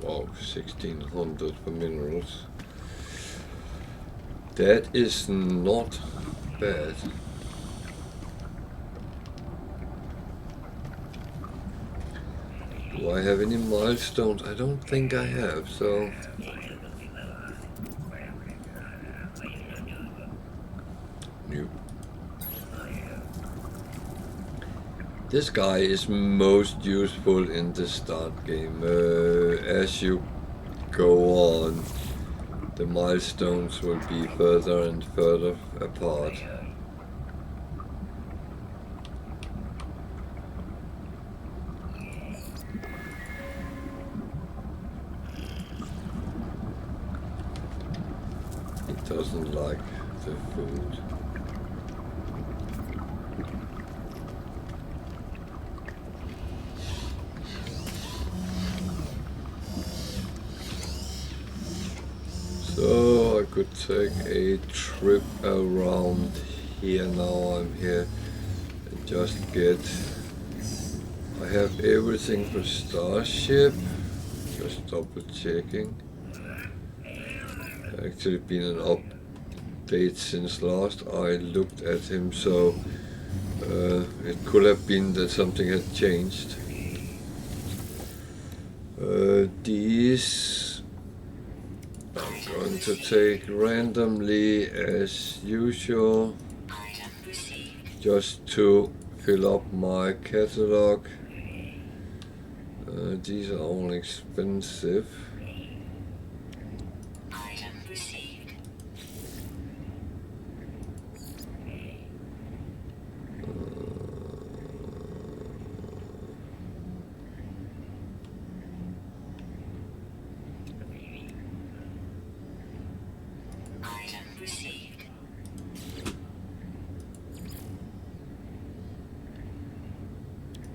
Wow, 1600 for minerals. That is not bad. Do I have any milestones? I don't think I have, so... Nope. This guy is most useful in the start game. As you go on, the milestones will be further and further apart. It doesn't like the food. So I could take a trip around here now I'm here and just get... I have everything for Starship, just double checking. Actually been an update since last I looked at him, so it could have been that something had changed. These I'm going to take randomly as usual, just to fill up my catalog. These are all expensive.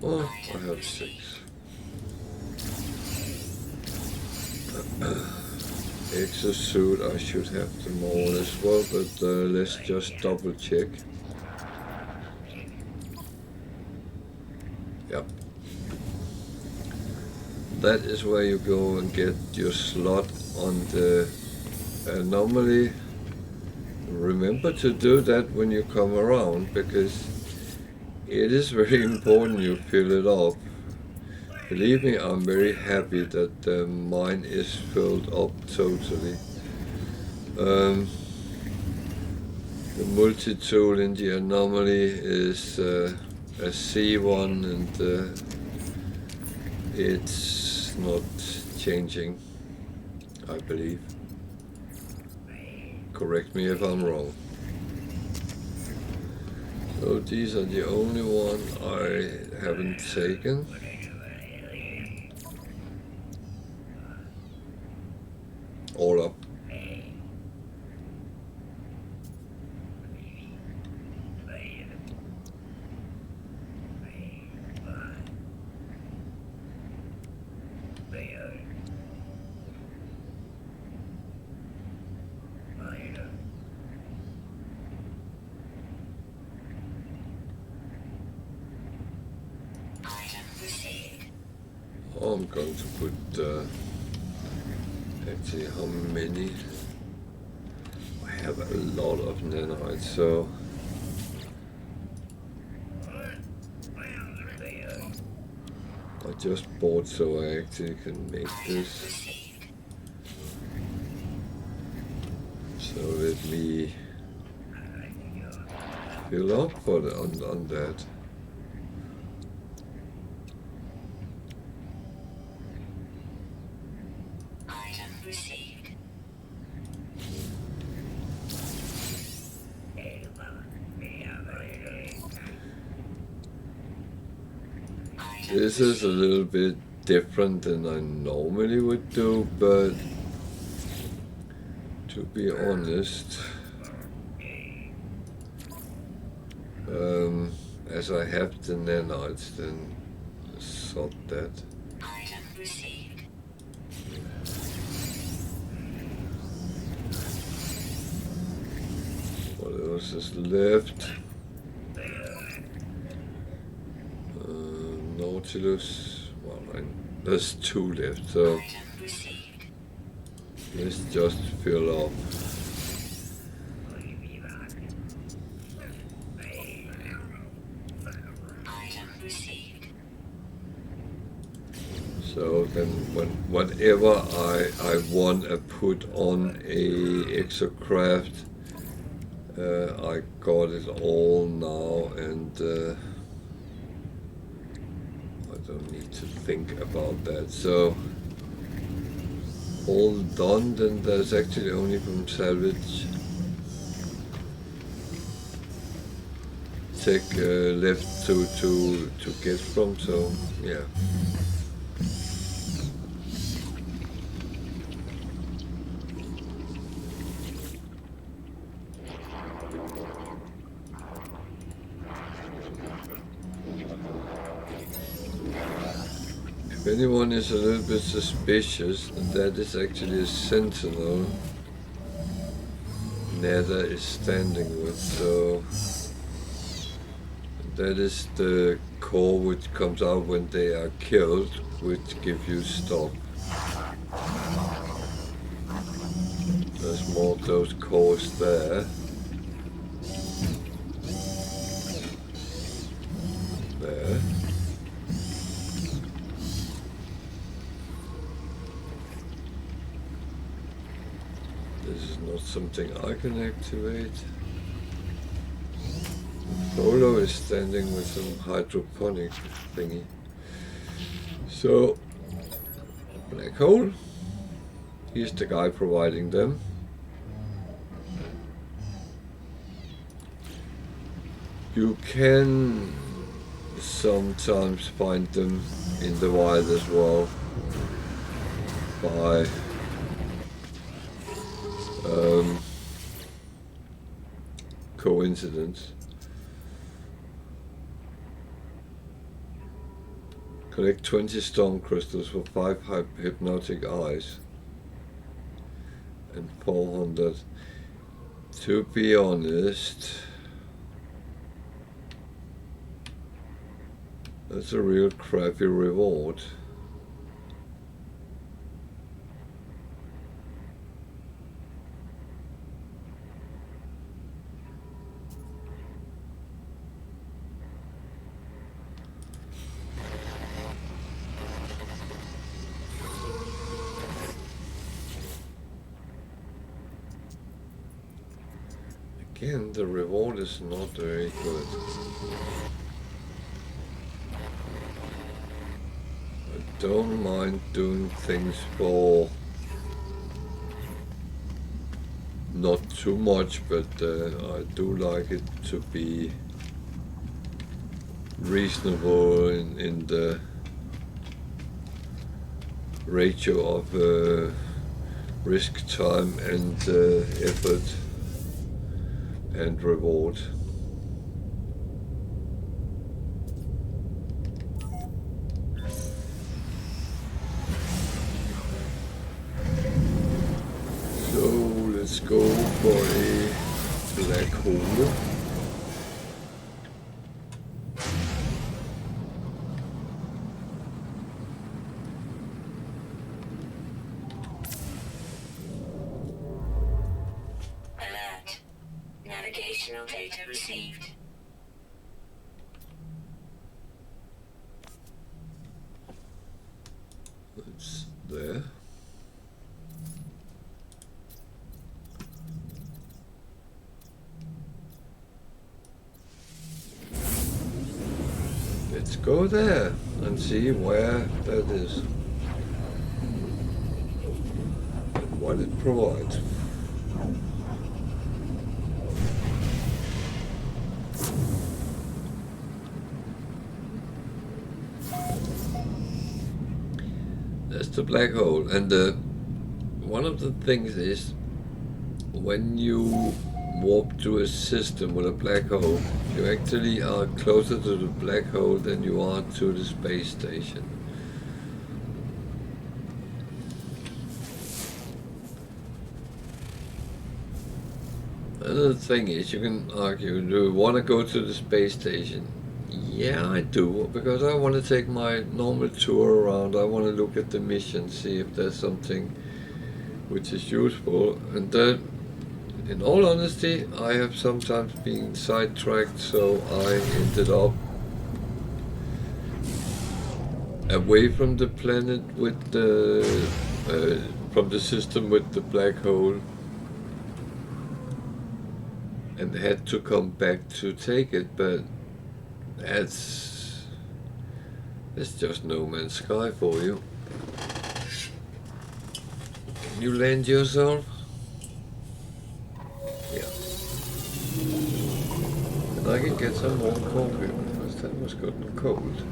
Oh, I have 6. Exosuit, I should have them all as well, but let's just double check. Yep. that is where you go and get your slot on the anomaly. Remember to do that when you come around, because it is very important you fill it up. Believe me, I'm very happy that mine is filled up totally. The multi-tool in the anomaly is a C1, and it's not changing, I believe. Correct me if I'm wrong. So these are the only one I haven't taken. All up. I'm going to put actually how many? I have a lot of nanites, so I just bought so I actually can make this. So let me fill up on that. This is a little bit different than I normally would do, but to be honest, as I have the nanites, then sort that. What else is left? Nautilus. Well, there's 2 left, so let's just fill up. So then whatever I want to put on a exocraft, I got it all now, and I don't need to think about that. So all done, then there's actually only from salvage tech left to get from, so yeah. If anyone is a little bit suspicious, that is actually a sentinel Nether is standing with, so that is the core which comes out when they are killed, which gives you stock. There's more of those cores there. There. This is not something I can activate. Polo is standing with some hydroponic thingy. So, black hole. He's the guy providing them. You can sometimes find them in the wild as well by coincidence. Collect 20 storm crystals for 5 hypnotic eyes and 400. To be honest, that's a real crappy reward. Again, the reward is not very good. I don't mind doing things for not too much, but I do like it to be reasonable in the ratio of risk, time and effort and reward. So let's go for a black hole. Alert. Navigational data received. It's there. Let's go there and see where that is and what it provides. That's the black hole, and one of the things is when you warp to a system with a black hole, you actually are closer to the black hole than you are to the space station. Another thing is, you can argue, do you want to go to the space station? Yeah, I do, because I want to take my normal tour around. I want to look at the mission, see if there's something which is useful. And in all honesty, I have sometimes been sidetracked, so I ended up away from the planet with the from the system with the black hole, and had to come back to take it. But that's just No Man's Sky for you. Can you land yourself? Yeah. And I can get some warm coffee because that was gotten cold.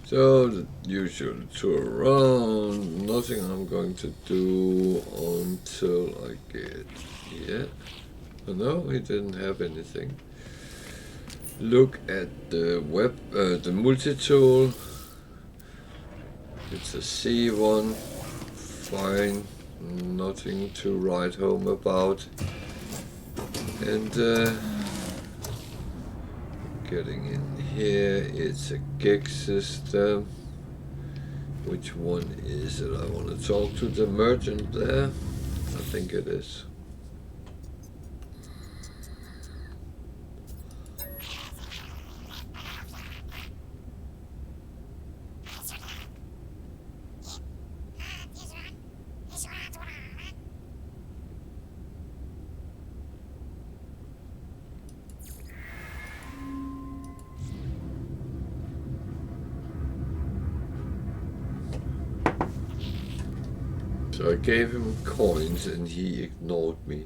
So the usual tour around, nothing I'm going to do until I get here. Oh, no, he didn't have anything. Look at the web, the multi-tool. It's a C one, fine, nothing to write home about. And getting in here, it's a gig system. Which one is it? I want to talk to the merchant there. I think it is. So I gave him coins and he ignored me.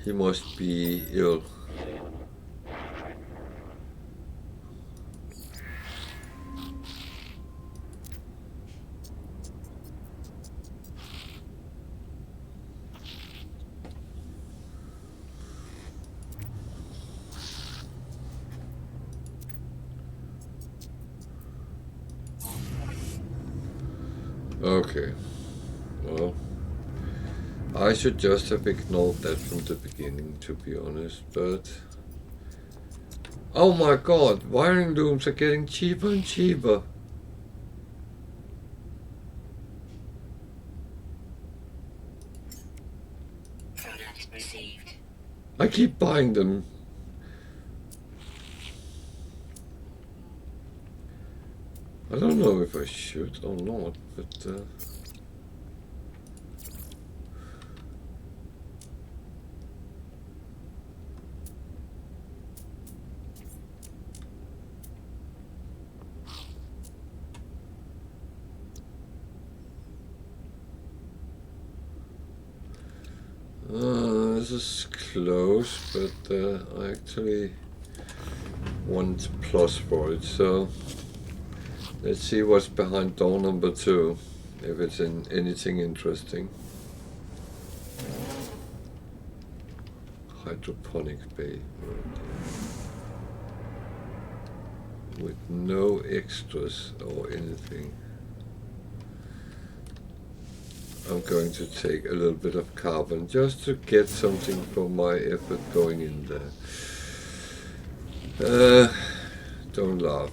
He must be ill. Okay, well, I should just have ignored that from the beginning, to be honest, but... Oh my god, wiring looms are getting cheaper and cheaper. received. I keep buying them. I don't know if I should or not, but this is close, but I actually want plus for it, so let's see what's behind door number 2, if it's in anything interesting. Hydroponic bay. With no extras or anything. I'm going to take a little bit of carbon just to get something for my effort going in there. Don't laugh.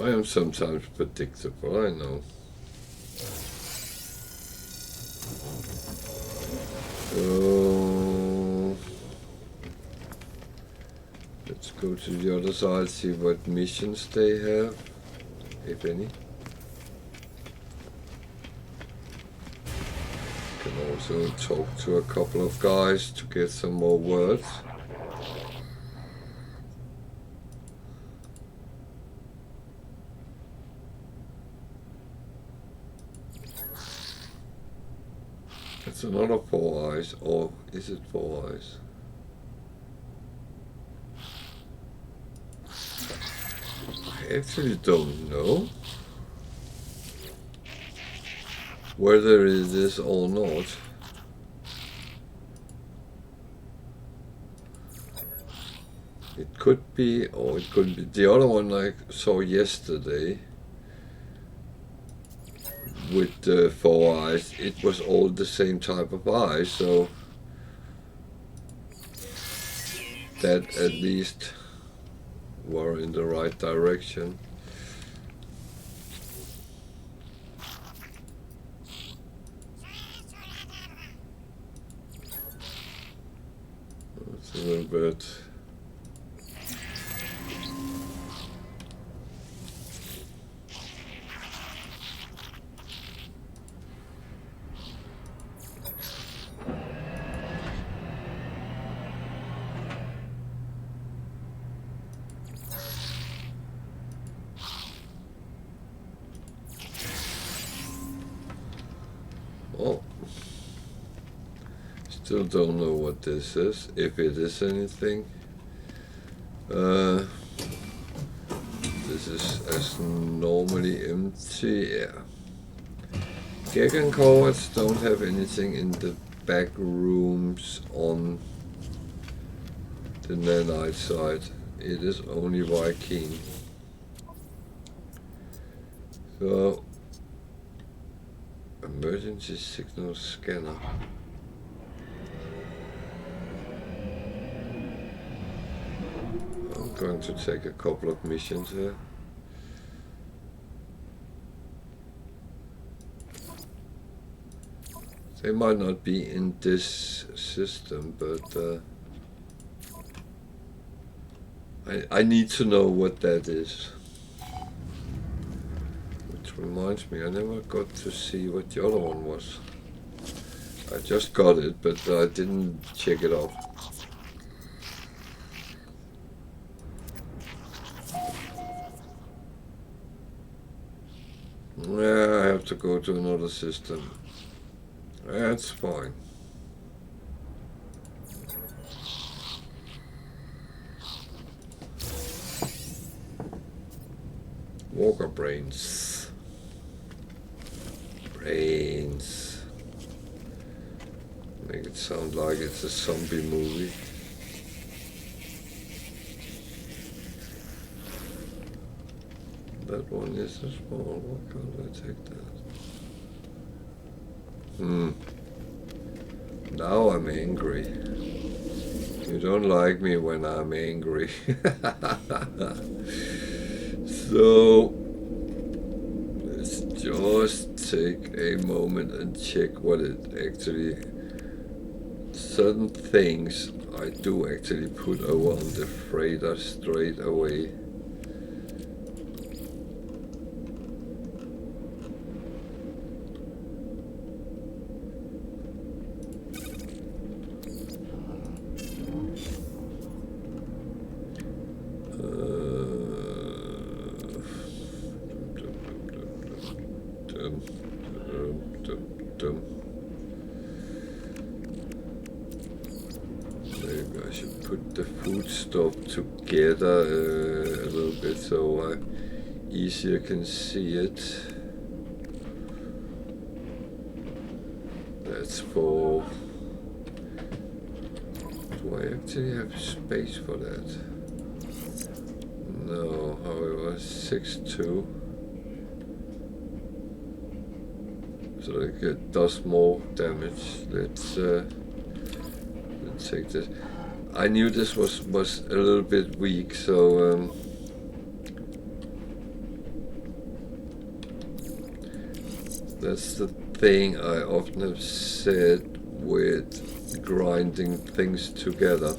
I am sometimes predictable, I know. So let's go to the other side, see what missions they have, if any. Can also talk to a couple of guys to get some more words. It's another 4 eyes, or is it 4 eyes? I actually don't know whether it is or not. It could be, or it could be. The other one I saw yesterday with the 4 eyes, it was all the same type of eye, so that at least were in the right direction. It's a little bit. Oh, still don't know what this is, if it is anything. This is as normally empty, yeah. Gag cords don't have anything in the back rooms on the nanite side. It is only Viking. So, emergency signal scanner. I'm going to take a couple of missions here. They might not be in this system, but I need to know what that is. Which reminds me, I never got to see what the other one was. I just got it, but I didn't check it off. Yeah, I have to go to another system. That's fine. Walker brains. Brains. Make it sound like it's a zombie movie. That one is a small. Why can't I take that? Now I'm angry. You don't like me when I'm angry. So let's just take a moment and check what it actually. Certain things I do actually put over on the freighter straight away. Maybe I should put the food stuff together a little bit so I easier can see it. That's for... Do I actually have space for that? No, however, 6.2. So it does more damage. Let's take this. I knew this was a little bit weak, so that's the thing I often have said with grinding things together.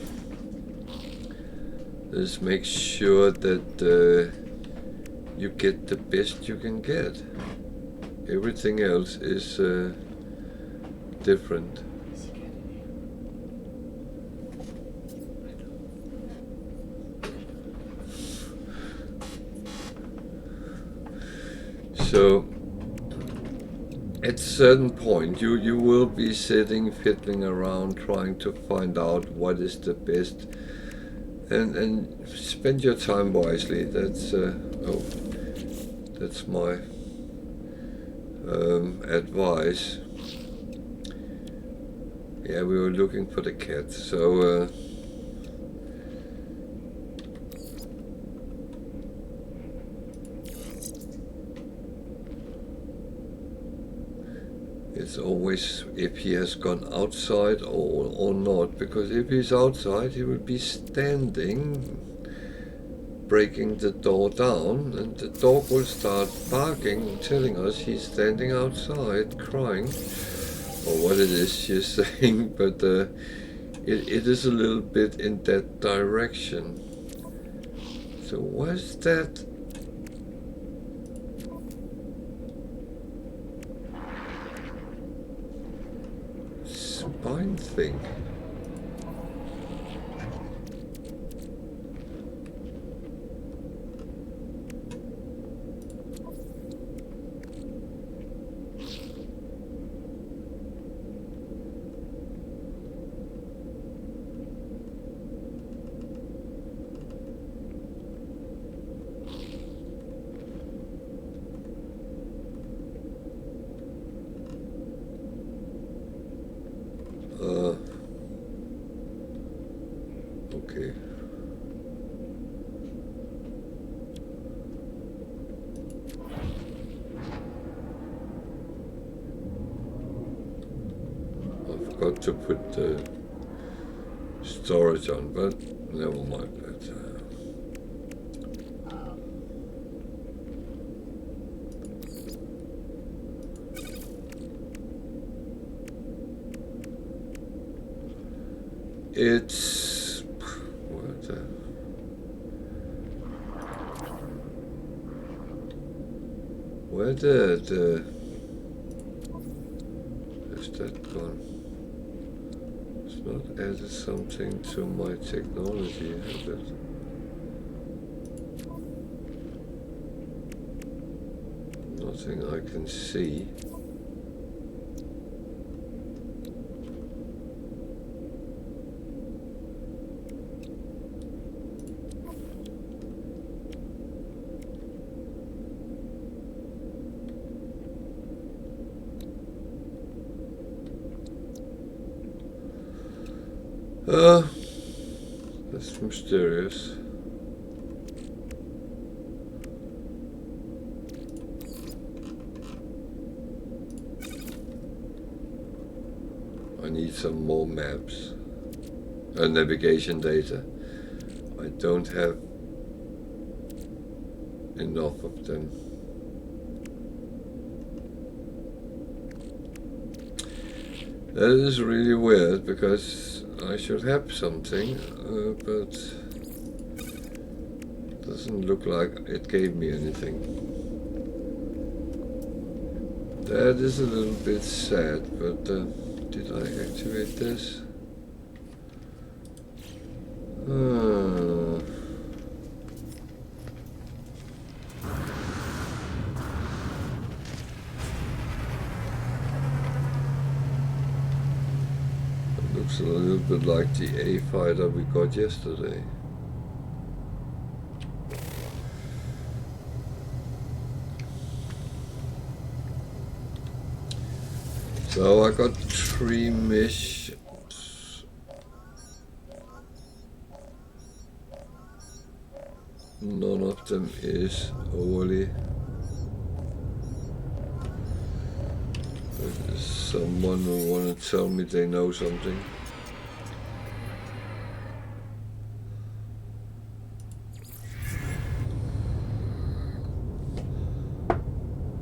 Is make sure that you get the best you can get. Everything else is different. So at a certain point you will be sitting, fiddling around, trying to find out what is the best, and spend your time wisely. That's that's my advice. Yeah, we were looking for the cat, so it's always if he has gone outside or not, because if he's outside he will be standing, breaking the door down, and the dog will start barking, telling us he's standing outside crying, or what it is she's saying, but it is a little bit in that direction. So what's that? Spine thing? Okay. I forgot to put the storage on, but never mind that. It's where the is that gone? It's not added something to my technology, has it? Nothing I can see. That's mysterious. I need some more maps and navigation data. I don't have enough of them. That is really weird because I should have something, but doesn't look like it gave me anything. That is a little bit sad, but did I activate this? Looks a little bit like the A fighter we got yesterday. So I got 3 missions. None of them is overly. There's someone who want to tell me they know something.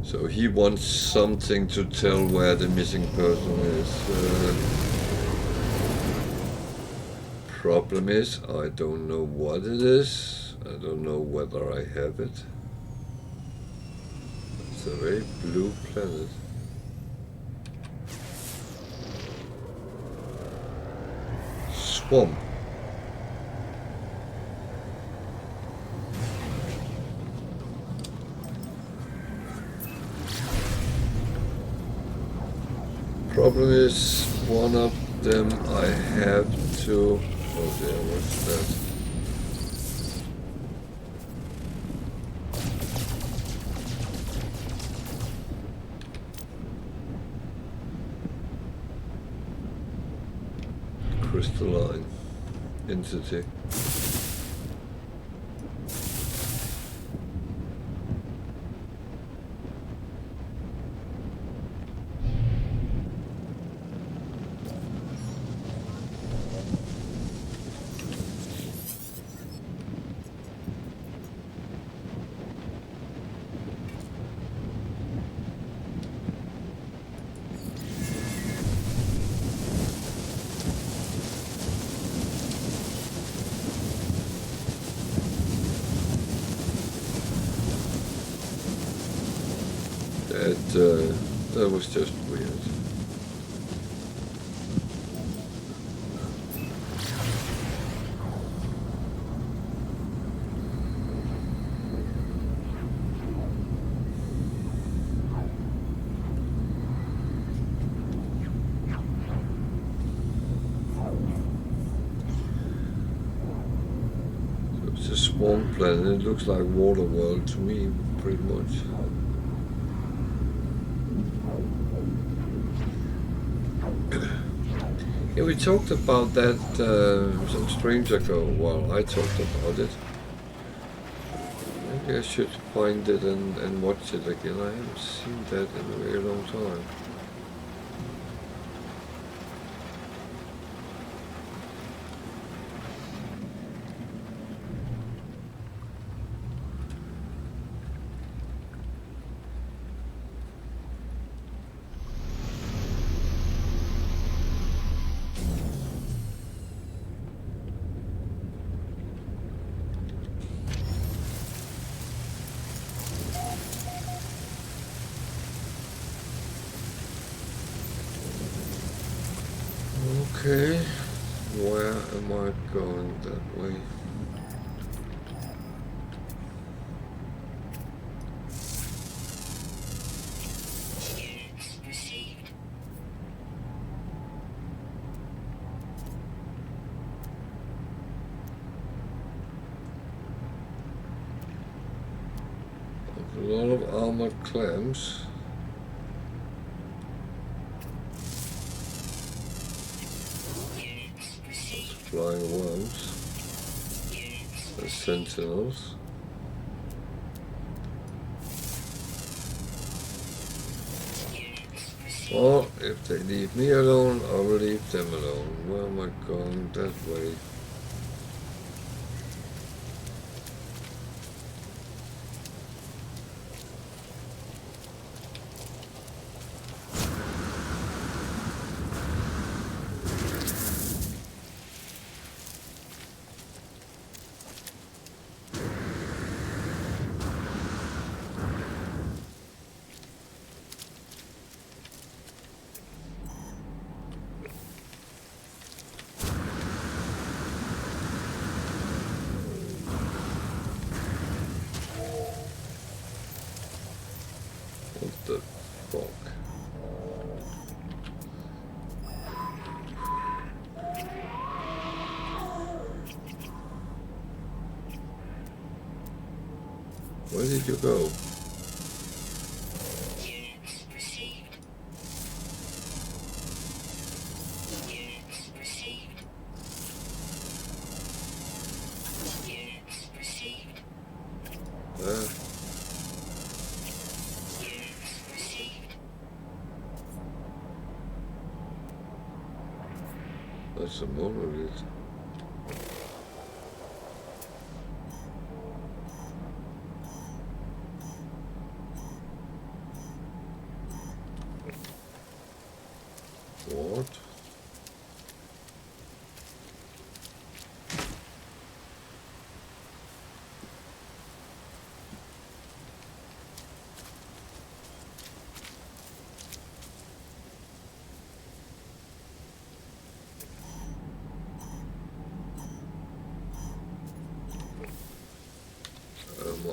So he wants something to tell where the missing person is. Problem is, I don't know what it is. I don't know whether I have it. It's a very blue planet. Swamp. Problem is, one of them I have to. Oh dear, what's that? Crystalline entity. That was just weird. So it's a swamp planet. It looks like Water World to me, pretty much. Yeah, we talked about that some streams ago. Well, I talked about it. Maybe I should find it and watch it again. I haven't seen that in a very long time. Okay, where am I going that way? Units received. A lot of armored clams. Flying worms. The sentinels. Well, if they leave me alone, I will leave them alone. Where am I going? That way. the fuck? Where did you go? Units received. Units received. Units received. There. Units received. That's a monolith. What?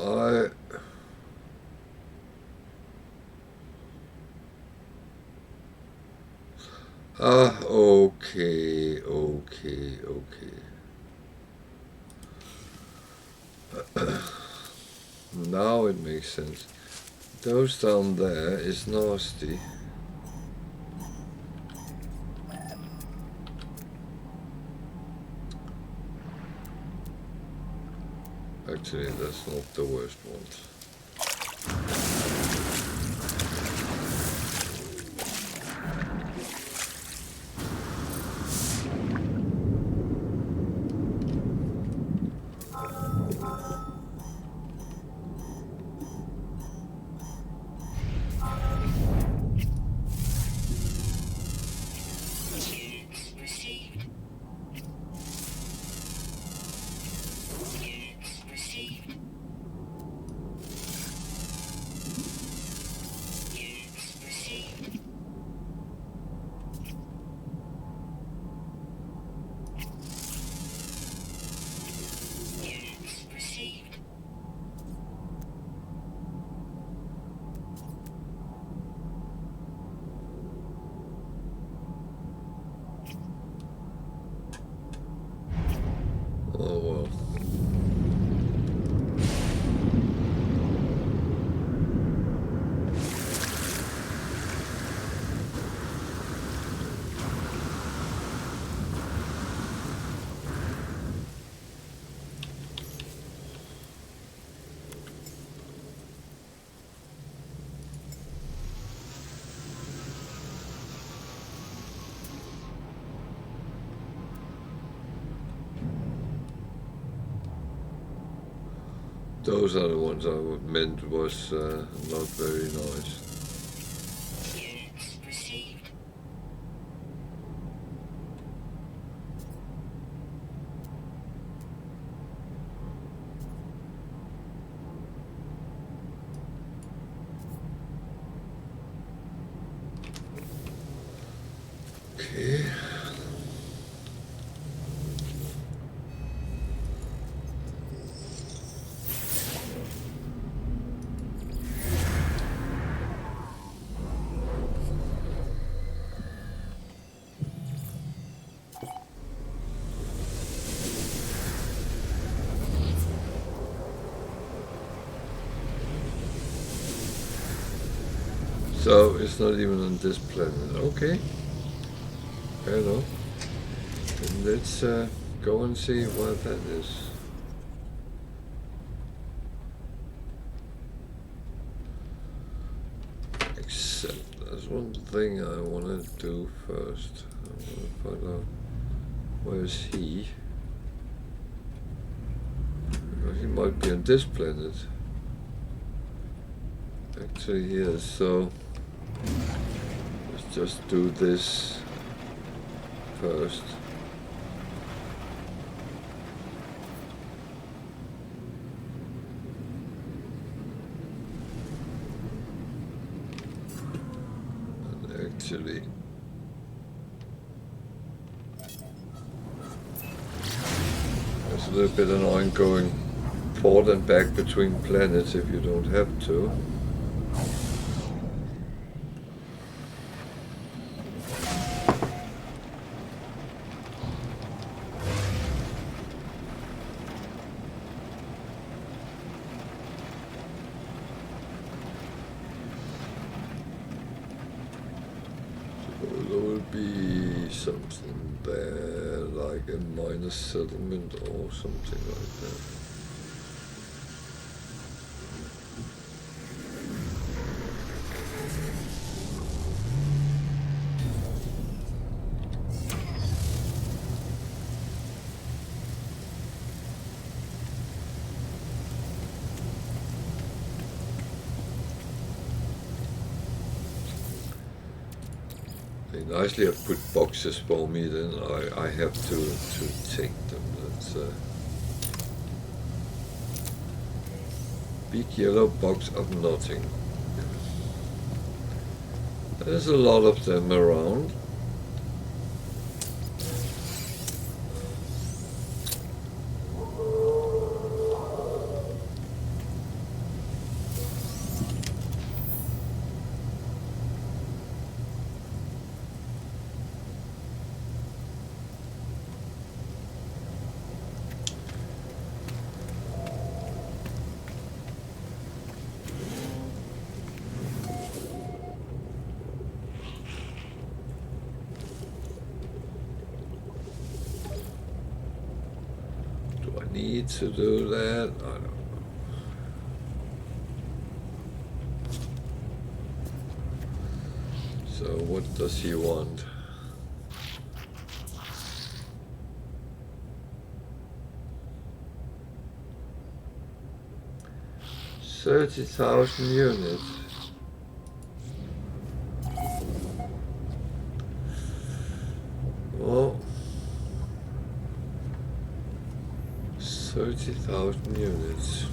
I... Ah, okay. Now it makes sense. Those down there is nasty. Actually, that's not the worst ones. Units received. Units received. Units received. Units received. Oh well. Those are the ones I meant was not very nice. Units received. Okay. So it's not even on this planet. Okay. Fair enough. And let's go and see what that is. Except there's one thing I want to do first. I want to find out where's he. Because he might be on this planet. Actually he is, so let's just do this first. And actually it's a little bit annoying going forward and back between planets if you don't have to. be something there, like a minor settlement or something like that. They nicely have put boxes for me, then I have to take them. That's big yellow box of nothing. There's a lot of them around. Need to do that? I don't know. So what does he want? $30,000 units. Well, 30,000 units.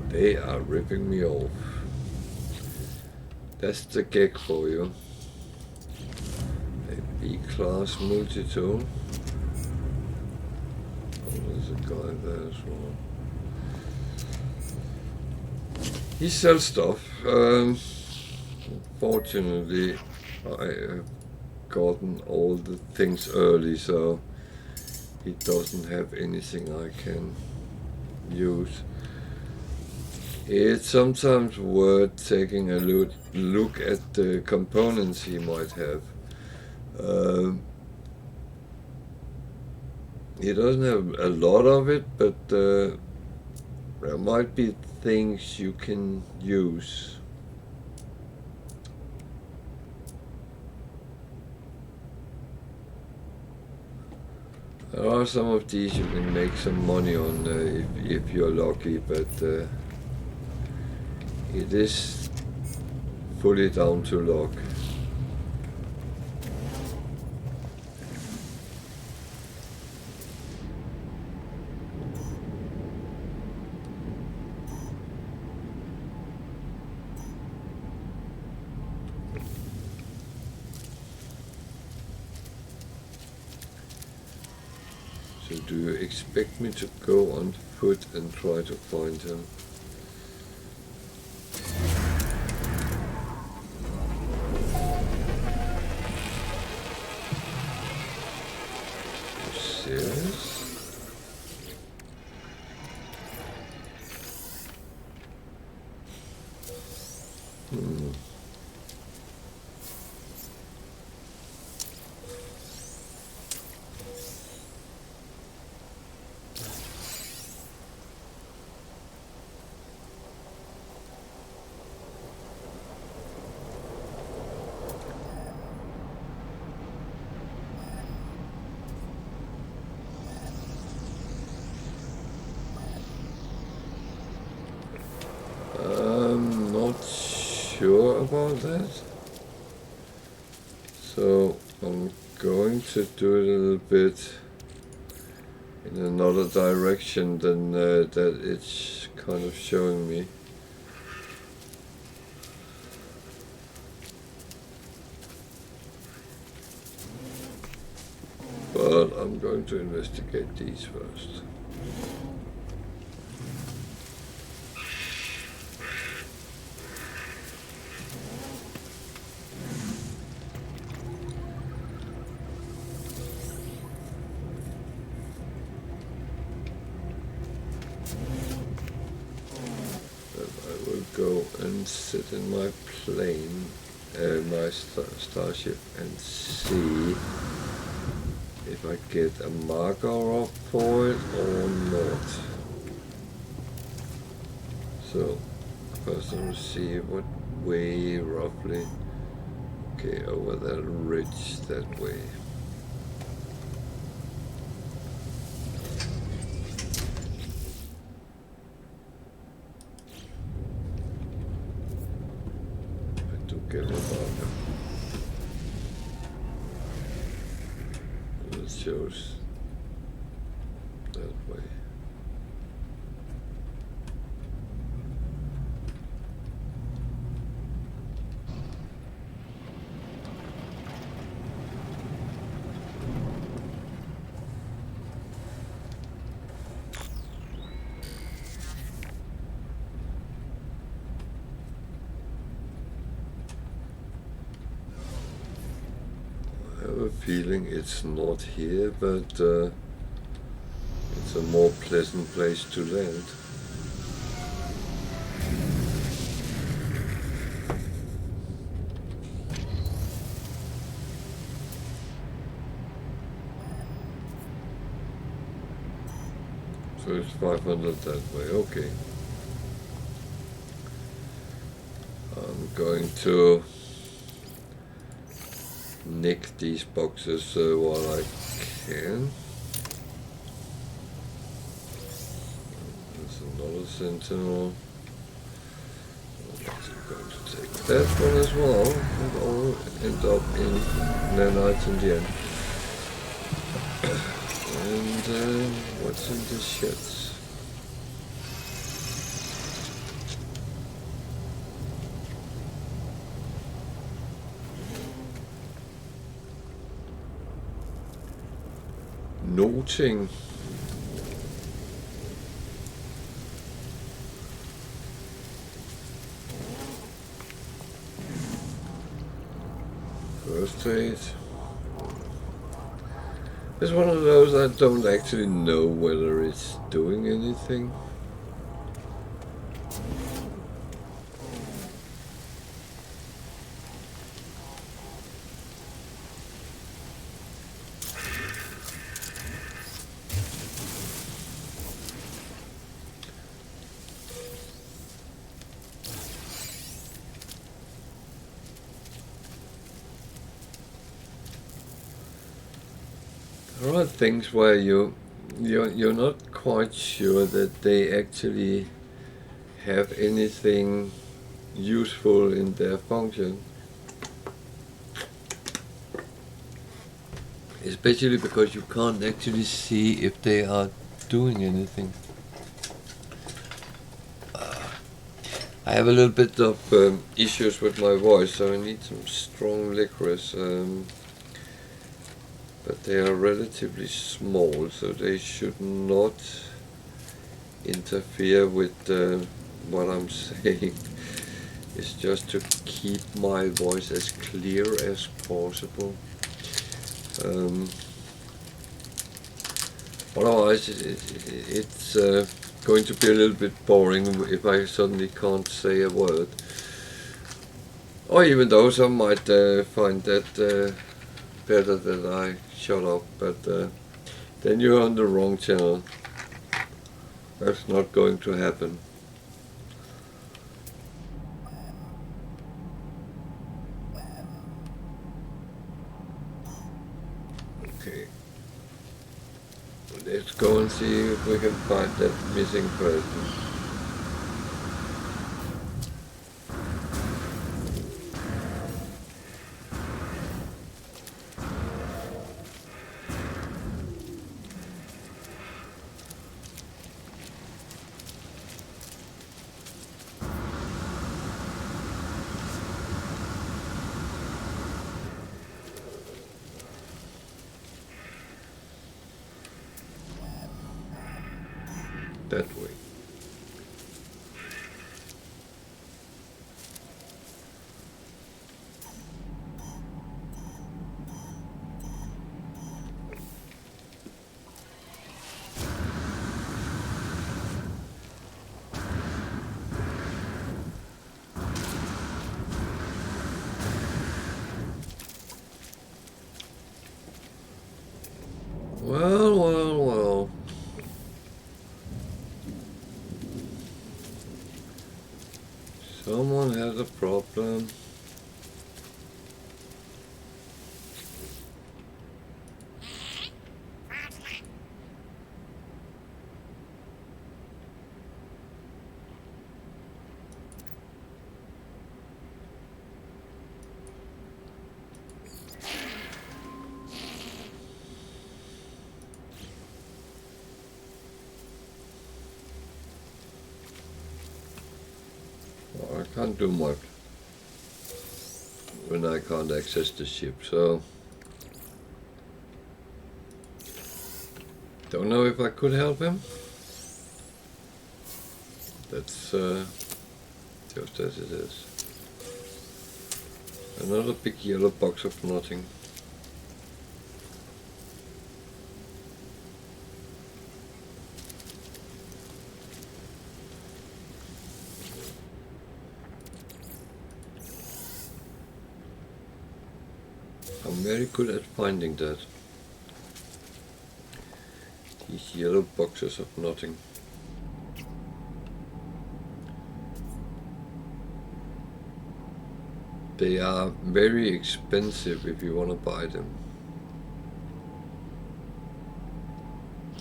They are ripping me off. That's the gig for you. A B-class multi-tool. Oh, there's a guy there as well. He sells stuff. Fortunately, I have gotten all the things early, so he doesn't have anything I can use. It's sometimes worth taking a look at the components he might have. He doesn't have a lot of it, but there might be things you can use. There are some of these you can make some money on if you're lucky, but it is fully down to luck. So do you expect me to go on foot and try to find him? Serious? I'm not sure about that. So I'm going to do it a little bit in another direction than that it's kind of showing me. I'm going to investigate these first. Then I will go and sit in my plane, my starship, and see if I get a marker up for it or not. So first I will see what way roughly. Okay, over that ridge that way. I do get a marker. It shows that way. I have a feeling it's not here, but it's a more pleasant place to land. So it's 500 that way, okay. I'm going to nick these boxes while I can. There's another sentinel. I'm going to take that one as well, and all end up in nanite in the end. And what's in the sheds? Noting. First aid. It's one of those I don't actually know whether it's doing anything. There are things where you're not quite sure that they actually have anything useful in their function, especially because you can't actually see if they are doing anything. I have a little bit of issues with my voice, so I need some strong licorice. But they are relatively small, so they should not interfere with what I'm saying. It's just to keep my voice as clear as possible. Otherwise, it's going to be a little bit boring if I suddenly can't say a word. Or even though some might find that better that I shut up, but then you're on the wrong channel. That's not going to happen. Okay. Let's go and see if we can find that missing person. Someone has a problem. Well, I can't do much when I can't access the ship, so don't know if I could help him. That's just as it is. Another big yellow box of nothing. I'm very good at finding that. These yellow boxes of nothing. They are very expensive if you want to buy them.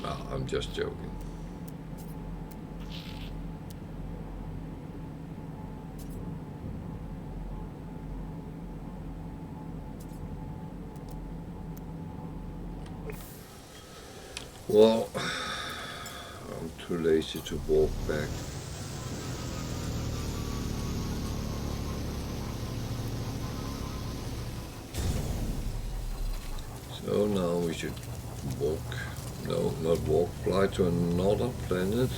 Ah, I'm just joking. Well, I'm too lazy to walk back. So now we should walk, no, not walk, fly to another planet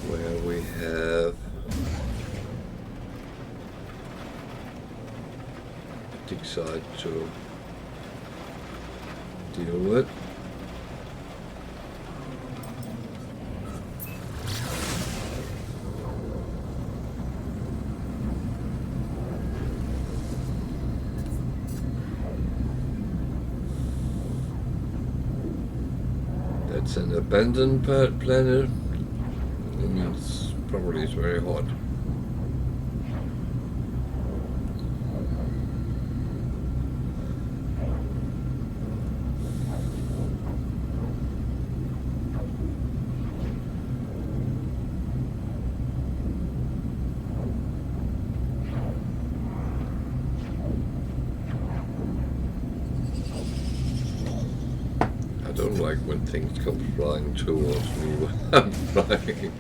where we have a dig site to deal with. It's an abandoned planet. It means probably it's very hot. I don't like when things come flying towards me when I'm flying.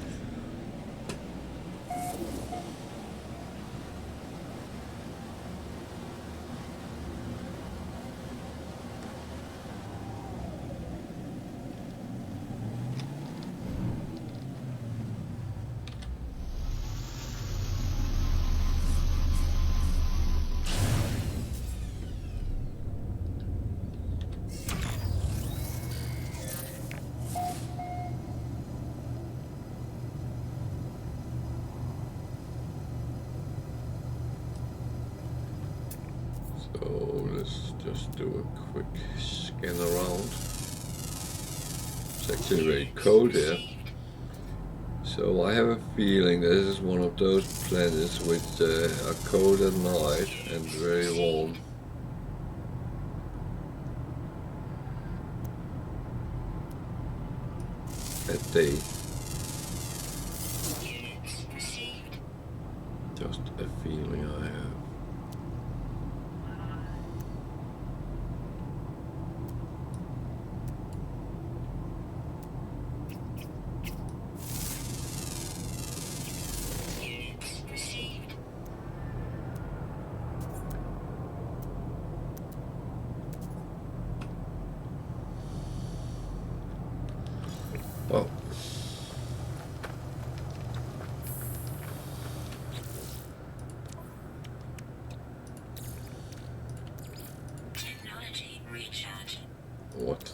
So let's just do a quick scan around. It's actually very cold here. So I have a feeling this is one of those planets which are cold at night and very warm at day. Just a feeling I have. Well, Technology recharge. what?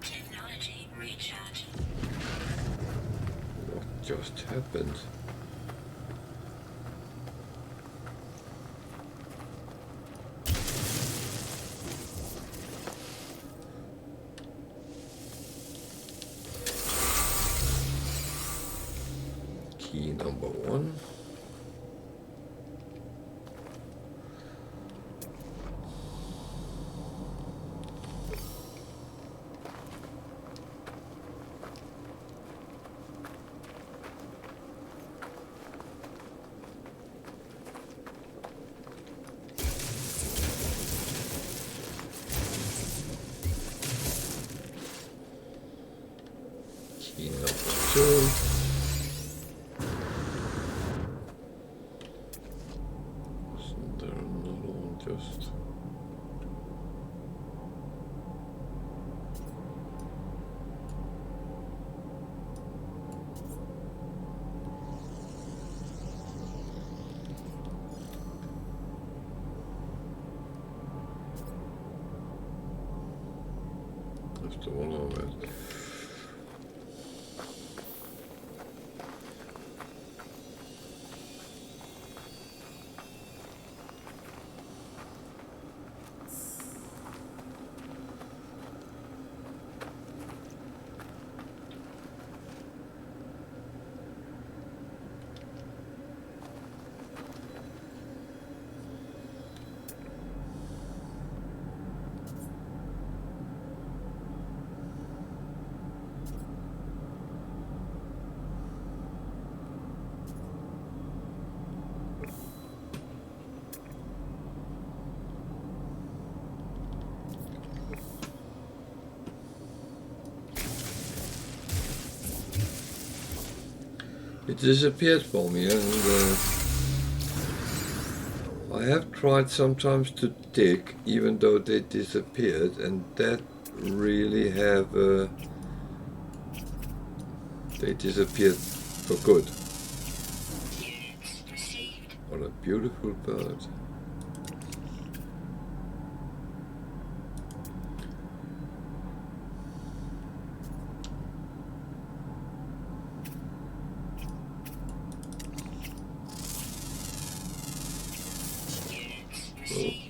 Technology recharge. What just happened? key number 1. Key number 2. Isn't there another one just? That's the one I read. It disappeared for me, and I have tried sometimes to dig, even though they disappeared, and that really have they disappeared for good. What a beautiful bird.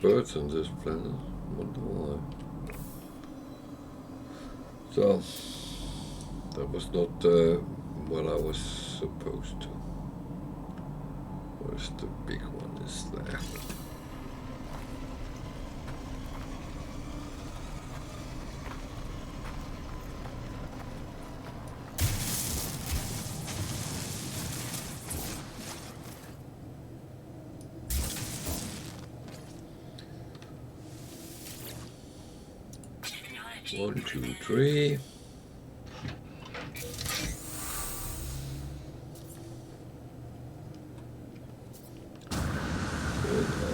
Birds on this planet. Wonder why. So that was not what I was supposed to. Where's the big one? Is there? One, two, three. And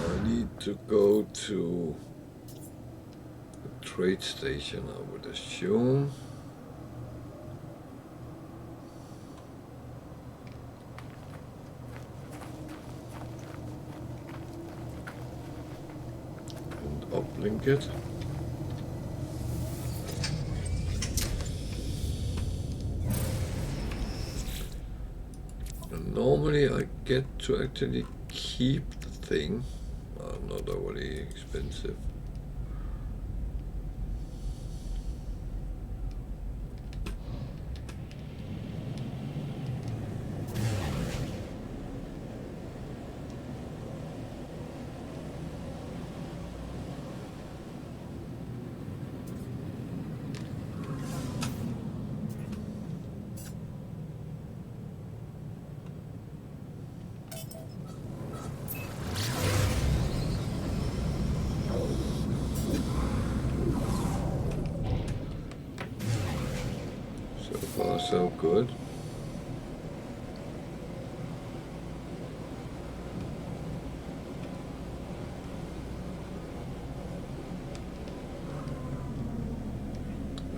I need to go to the trade station, I would assume. And uplink it. Normally I get to actually keep the thing, not overly expensive. So good.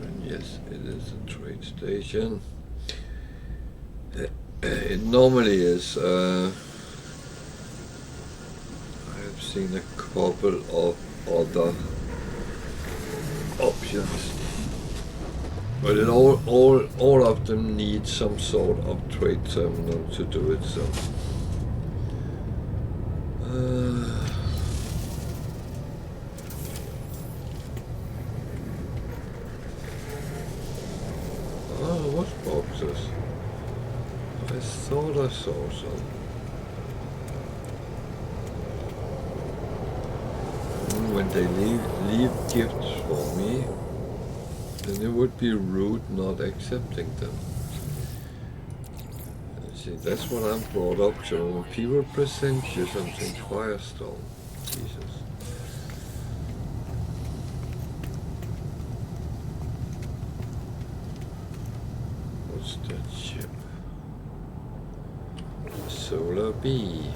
And yes, it is a trade station. It normally is. I have seen a couple of other options. But it all of them need some sort of trade terminal to do it, so. Oh, what boxes? I thought I saw some. When they leave gifts for me, then it would be rude not accepting them. See, that's what I'm brought up to. When people present you something Firestone, Jesus. What's that ship? Solar Bee.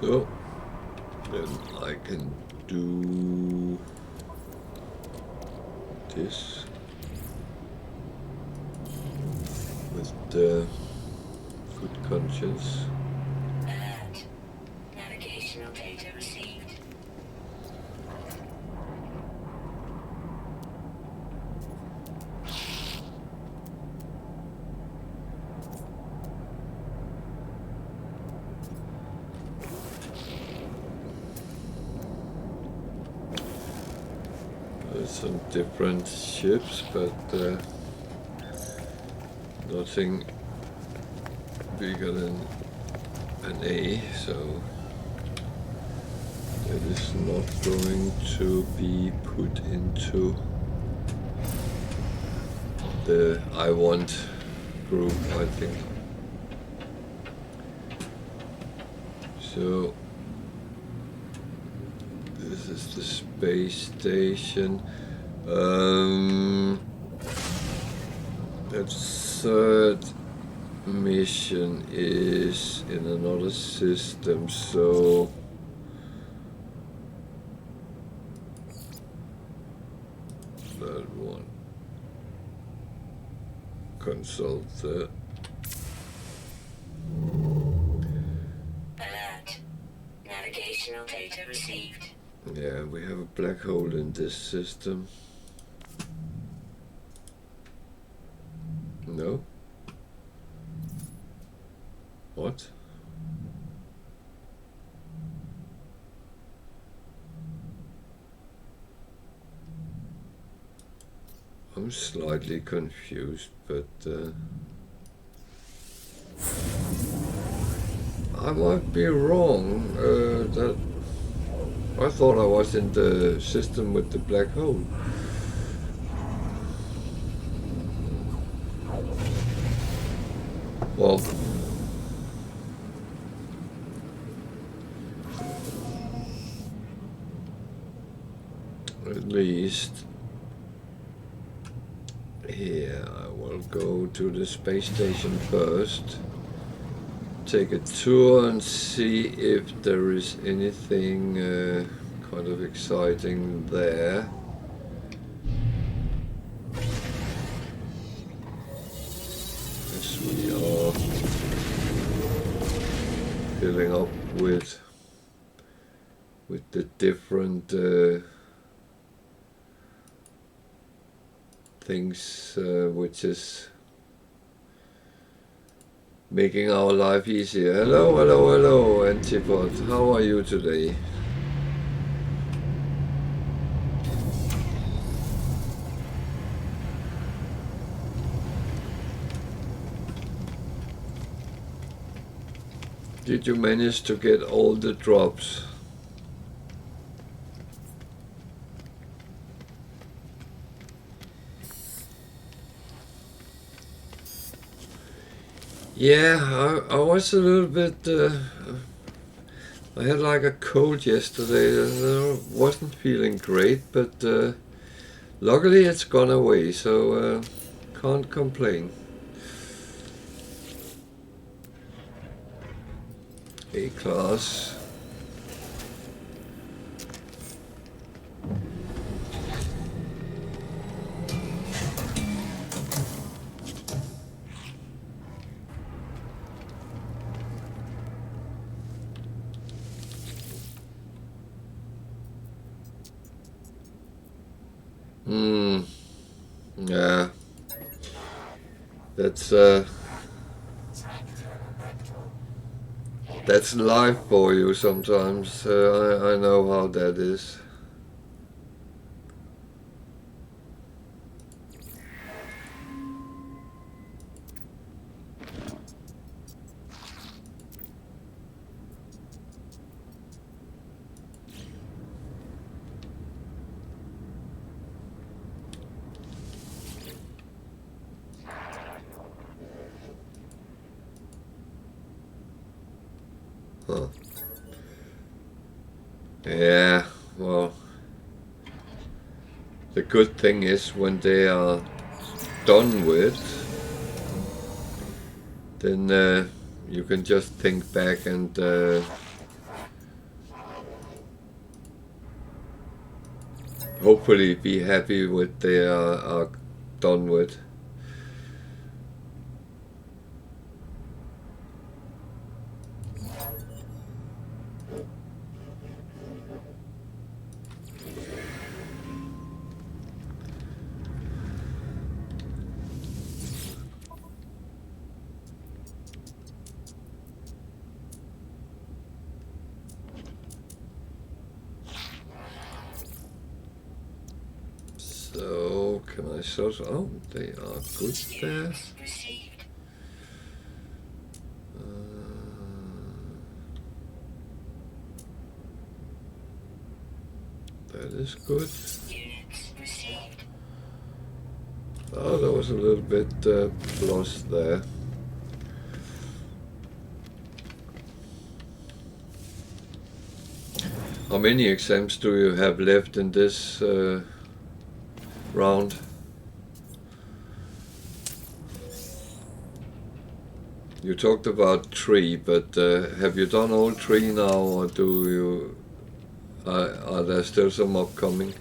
So, then I can do this with the good conscience. Alert. Navigational data received. There's some different ships, but nothing bigger than an A, so that is not going to be put into the I want group, I think. So this is the space station. That third mission is in another system, so that one. Consult that. Alert. Navigational data received. Yeah, we have a black hole in this system. No? What? I'm slightly confused, but I might be wrong. That I thought I was in the system with the black hole. Well, at least here I will go to the space station first, take a tour and see if there is anything kind of exciting there. As we are filling up with the different things which is making our life easier. Hello, hello, hello, Antipod. How are you today? Did you manage to get all the drops? Yeah, I was a little bit. I had like a cold yesterday and I wasn't feeling great, but luckily it's gone away, so can't complain. A-class. Yeah, that's life for you sometimes. I know how that is. Huh. Yeah, well, the good thing is when they are done with, then you can just think back and hopefully be happy with they are done with. So can I search? Oh, they are good there. Units received. That is good. Units received. Oh, there was a little bit plus there. How many exams do you have left in this round? You talked about 3, but have you done all 3 now, or do you? Are there still some upcoming?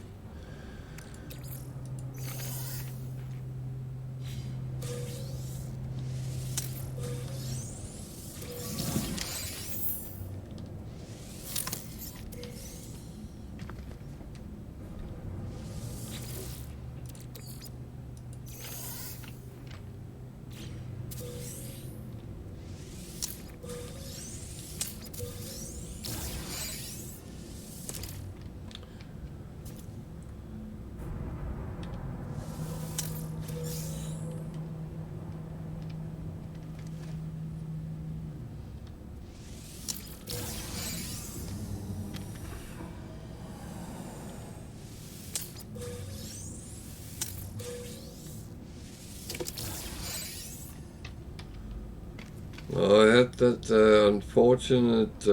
Well, I had that unfortunate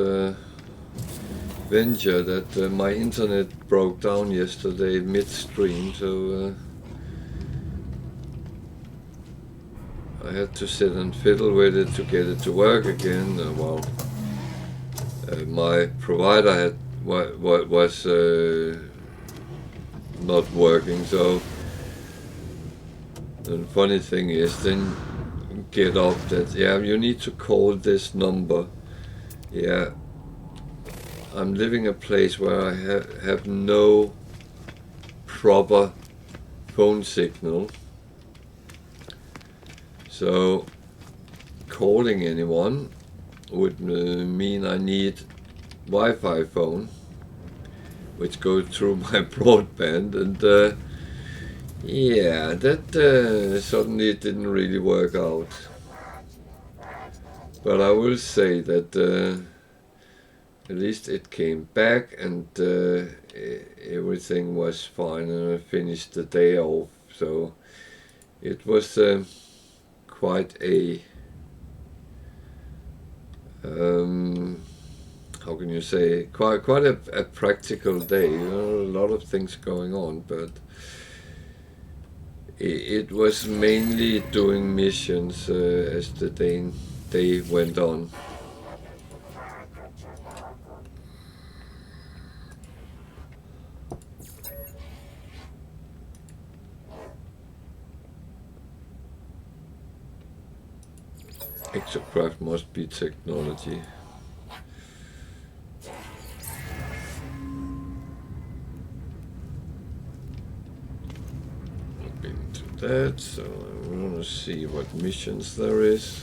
venture that my internet broke down yesterday midstream, so I had to sit and fiddle with it to get it to work again. My provider had was not working, so the funny thing is then get up that, yeah, you need to call this number. Yeah, I'm living a place where I have no proper phone signal, so calling anyone would mean I need Wi-Fi phone, which goes through my broadband, and yeah, that suddenly didn't really work out. But I will say that at least it came back, and everything was fine, and I finished the day off. So it was quite a how can you say, quite a practical day. You know, a lot of things going on, but it was mainly doing missions as the day went on. Exocraft must be technology. Look into that, so I want to see what missions there is.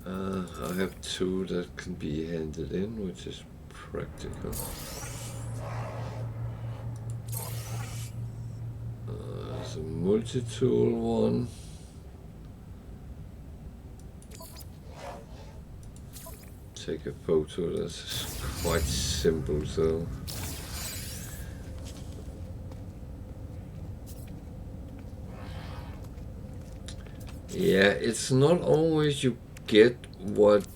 I have 2 that can be handed in, which is practical. There's a multi-tool one. Take a photo, that's quite simple, so. Yeah, it's not always you get what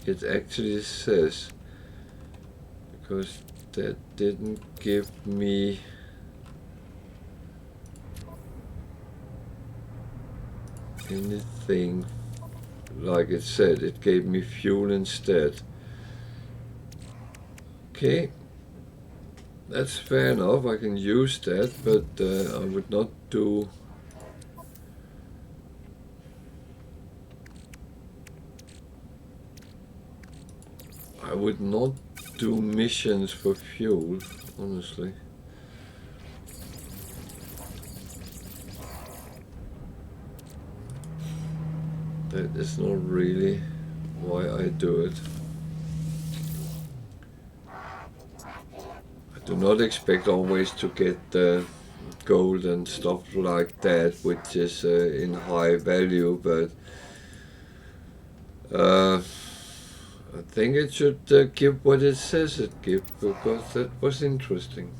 it actually says, because that didn't give me anything like it said. It gave me fuel instead. Okay, that's fair enough, I can use that, but I would not do missions for fuel, honestly. That is not really why I do it. I do not expect always to get gold and stuff like that, which is in high value, but I think it should give what it says it gives, because that was interesting.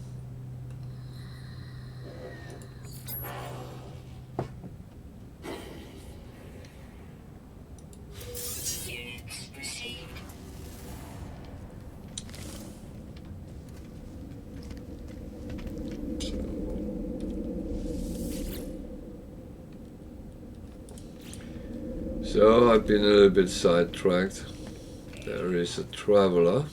Units received. So I've been a little bit sidetracked. There is a traveler.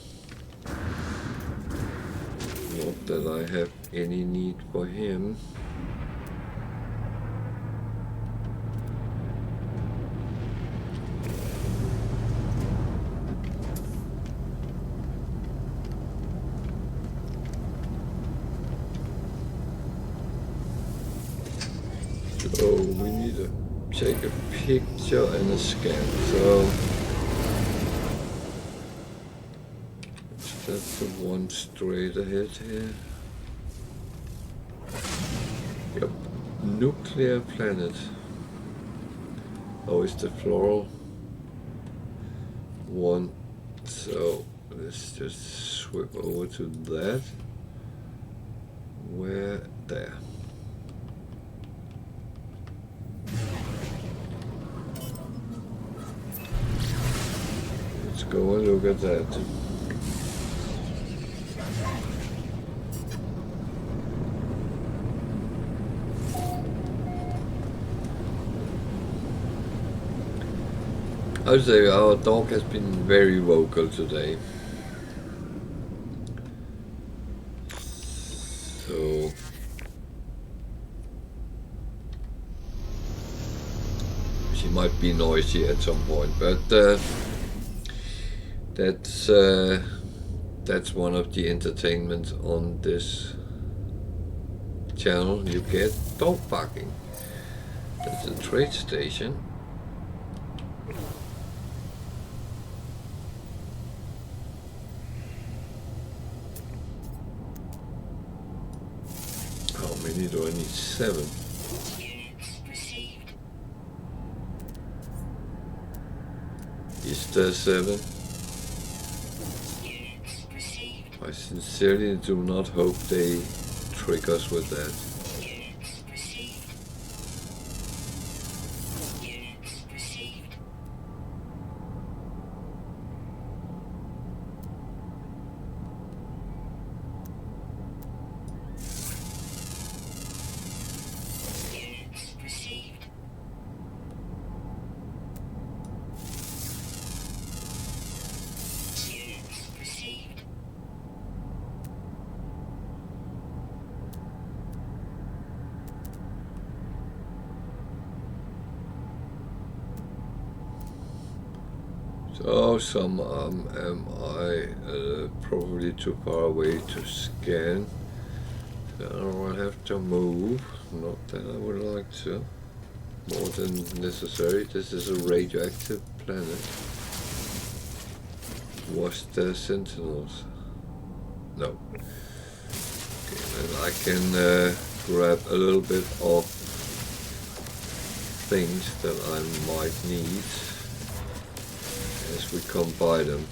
Not that I have any need for him. So we need to take a picture and a scan. So that's the one straight ahead here. Yep, nuclear planet. Oh, it's the floral one. So let's just swip over to that. Where? There. Let's go and look at that. I would say our dog has been very vocal today. So she might be noisy at some point, but that's one of the entertainments on this channel. You get dog barking. That's a trade station. How many do I need? 7. Units received. Is there 7? Units received. I sincerely do not hope they trick us with that. Units received. Units received. Units received. Units received. So some am I probably too far away to scan. Now I have to move. Not that I would like to. More than necessary. This is a radioactive planet. Was there sentinels? No. Okay, then I can grab a little bit of things that I might need as we come by them.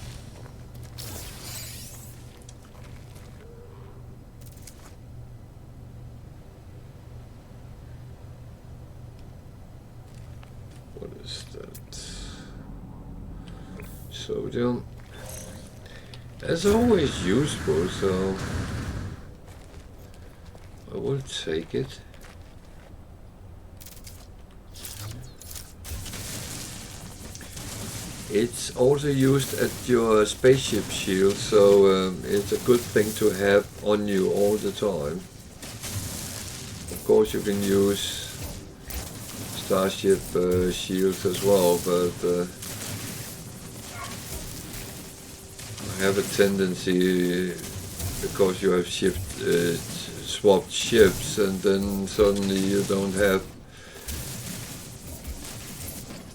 What is that? Sodium. As always useful, so I will take it. It's also used at your spaceship shield, so it's a good thing to have on you all the time. Of course you can use starship shields as well, but I have a tendency, because you have swapped ships, and then suddenly you don't have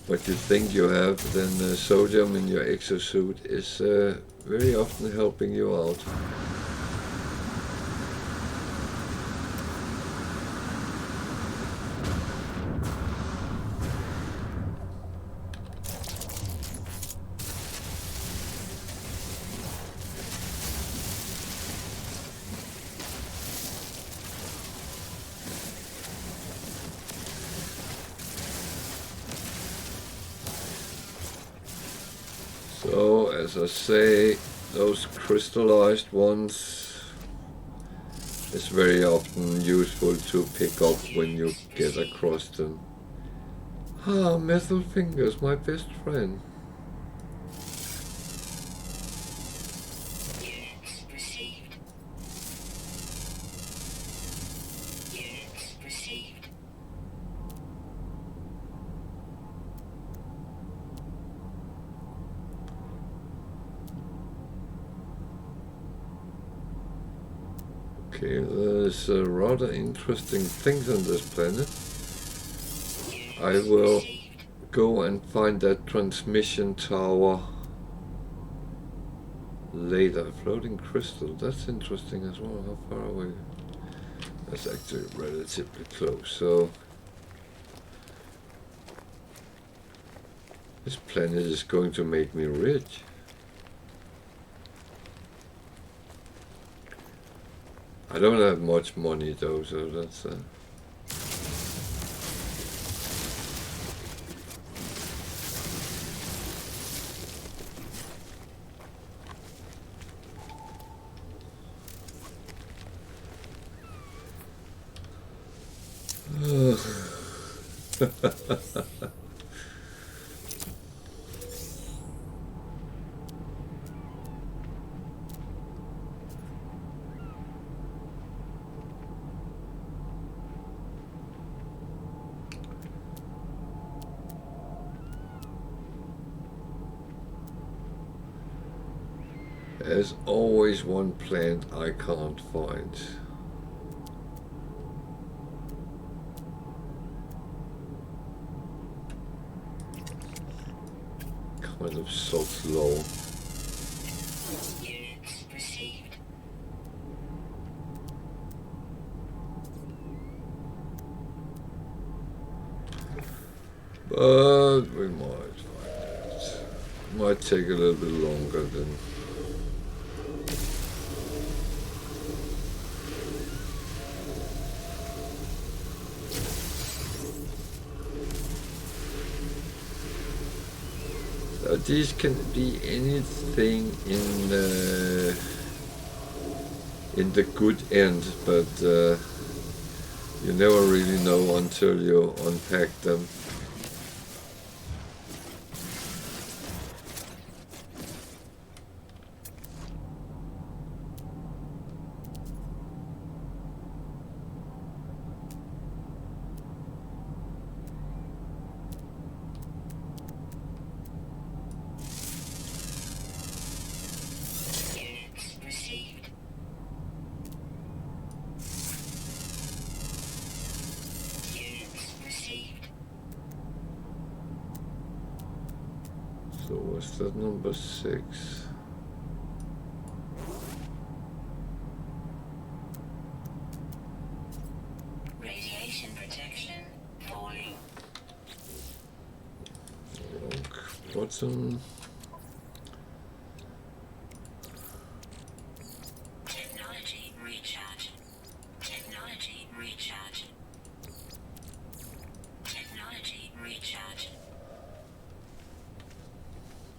what you think you have, then sodium in your exosuit is very often helping you out. So, as I say, those crystallized ones is very often useful to pick up when you get across them. Ah, metal fingers, my best friend. Units received. Units received. Okay, there's rather interesting things on this planet. I will go and find that transmission tower later. Floating crystal, that's interesting as well. How far away? That's actually relatively close. So this planet is going to make me rich. I don't have much money though, so that's there's always one plant I can't find. Kind of so slow. Units received. But we might find it. Might take a little bit longer than. These can be anything in the good end, but you never really know until you unpack them. Units received. Was that number 6? Radiation protection falling. Rock bottom. Technology recharge. Technology recharge. Technology recharge.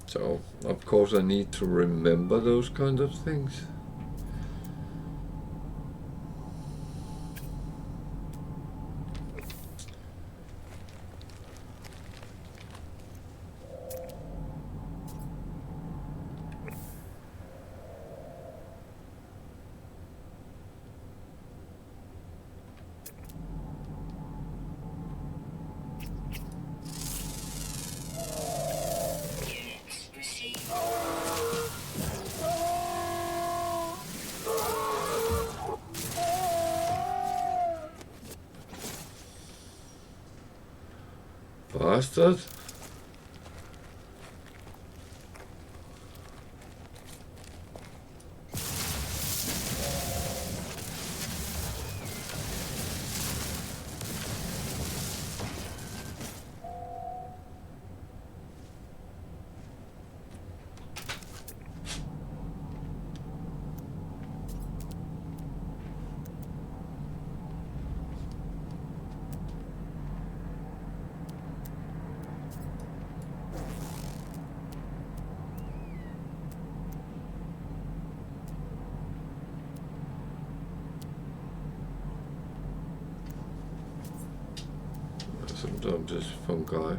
So, of course, I need to remember those kind of things. Units received. Bastard. Sometimes it's fungi.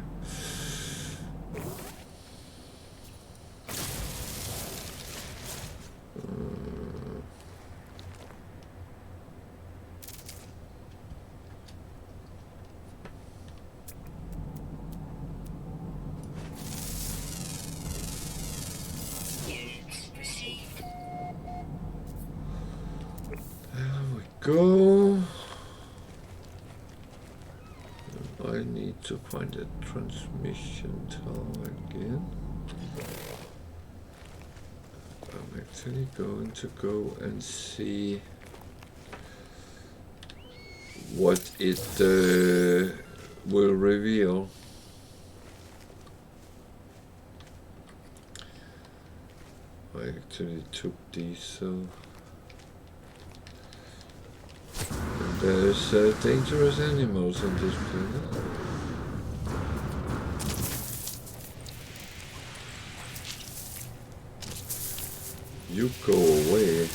Units received. There we go. I need to find a transmission tower again. I'm actually going to go and see what it will reveal. I actually took these, so... And there's dangerous animals on this planet. You go away.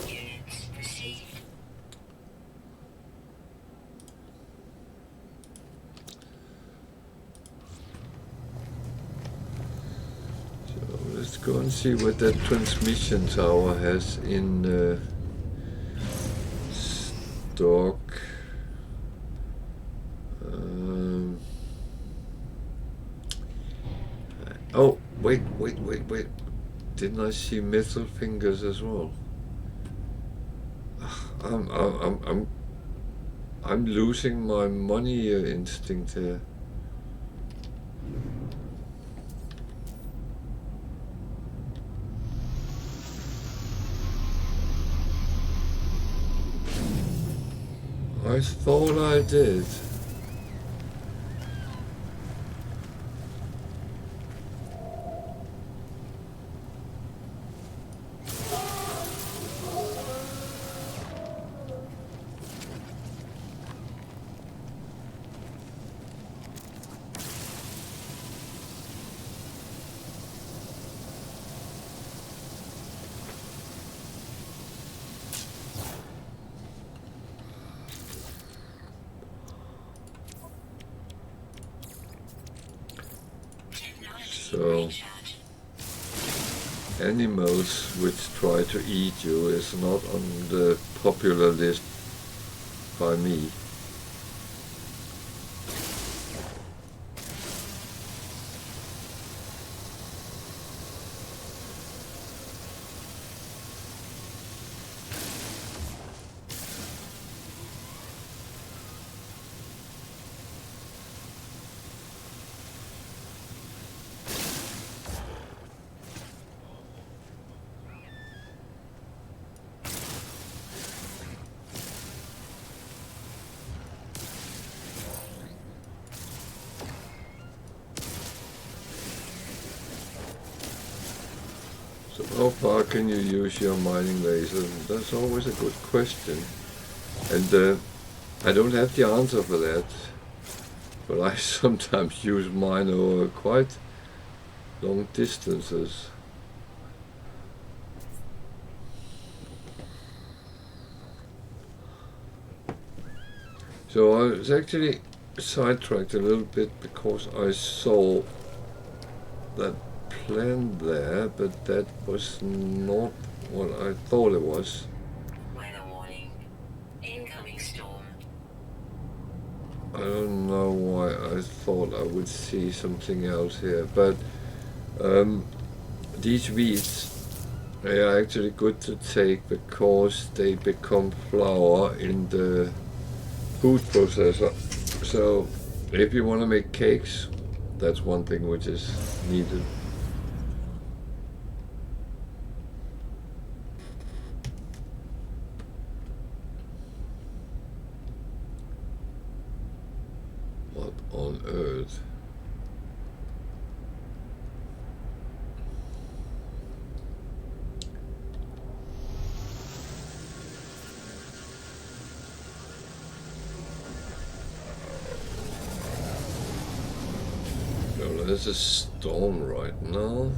Units received. So let's go and see what that transmission tower has in stock. Oh, wait. Didn't I see metal fingers as well? I'm losing my money instinct here. I thought I did. So, animals which try to eat you is not on the popular list by me. How far can you use your mining laser? That's always a good question. And I don't have the answer for that. But I sometimes use mine over quite long distances. So I was actually sidetracked a little bit because I saw that plan there, but that was not what I thought it was. Weather warning. Incoming storm. I don't know why I thought I would see something else here, but these weeds, they are actually good to take because they become flour in the food processor. So if you want to make cakes, that's one thing which is needed. What on earth? Oh, there's a storm right now.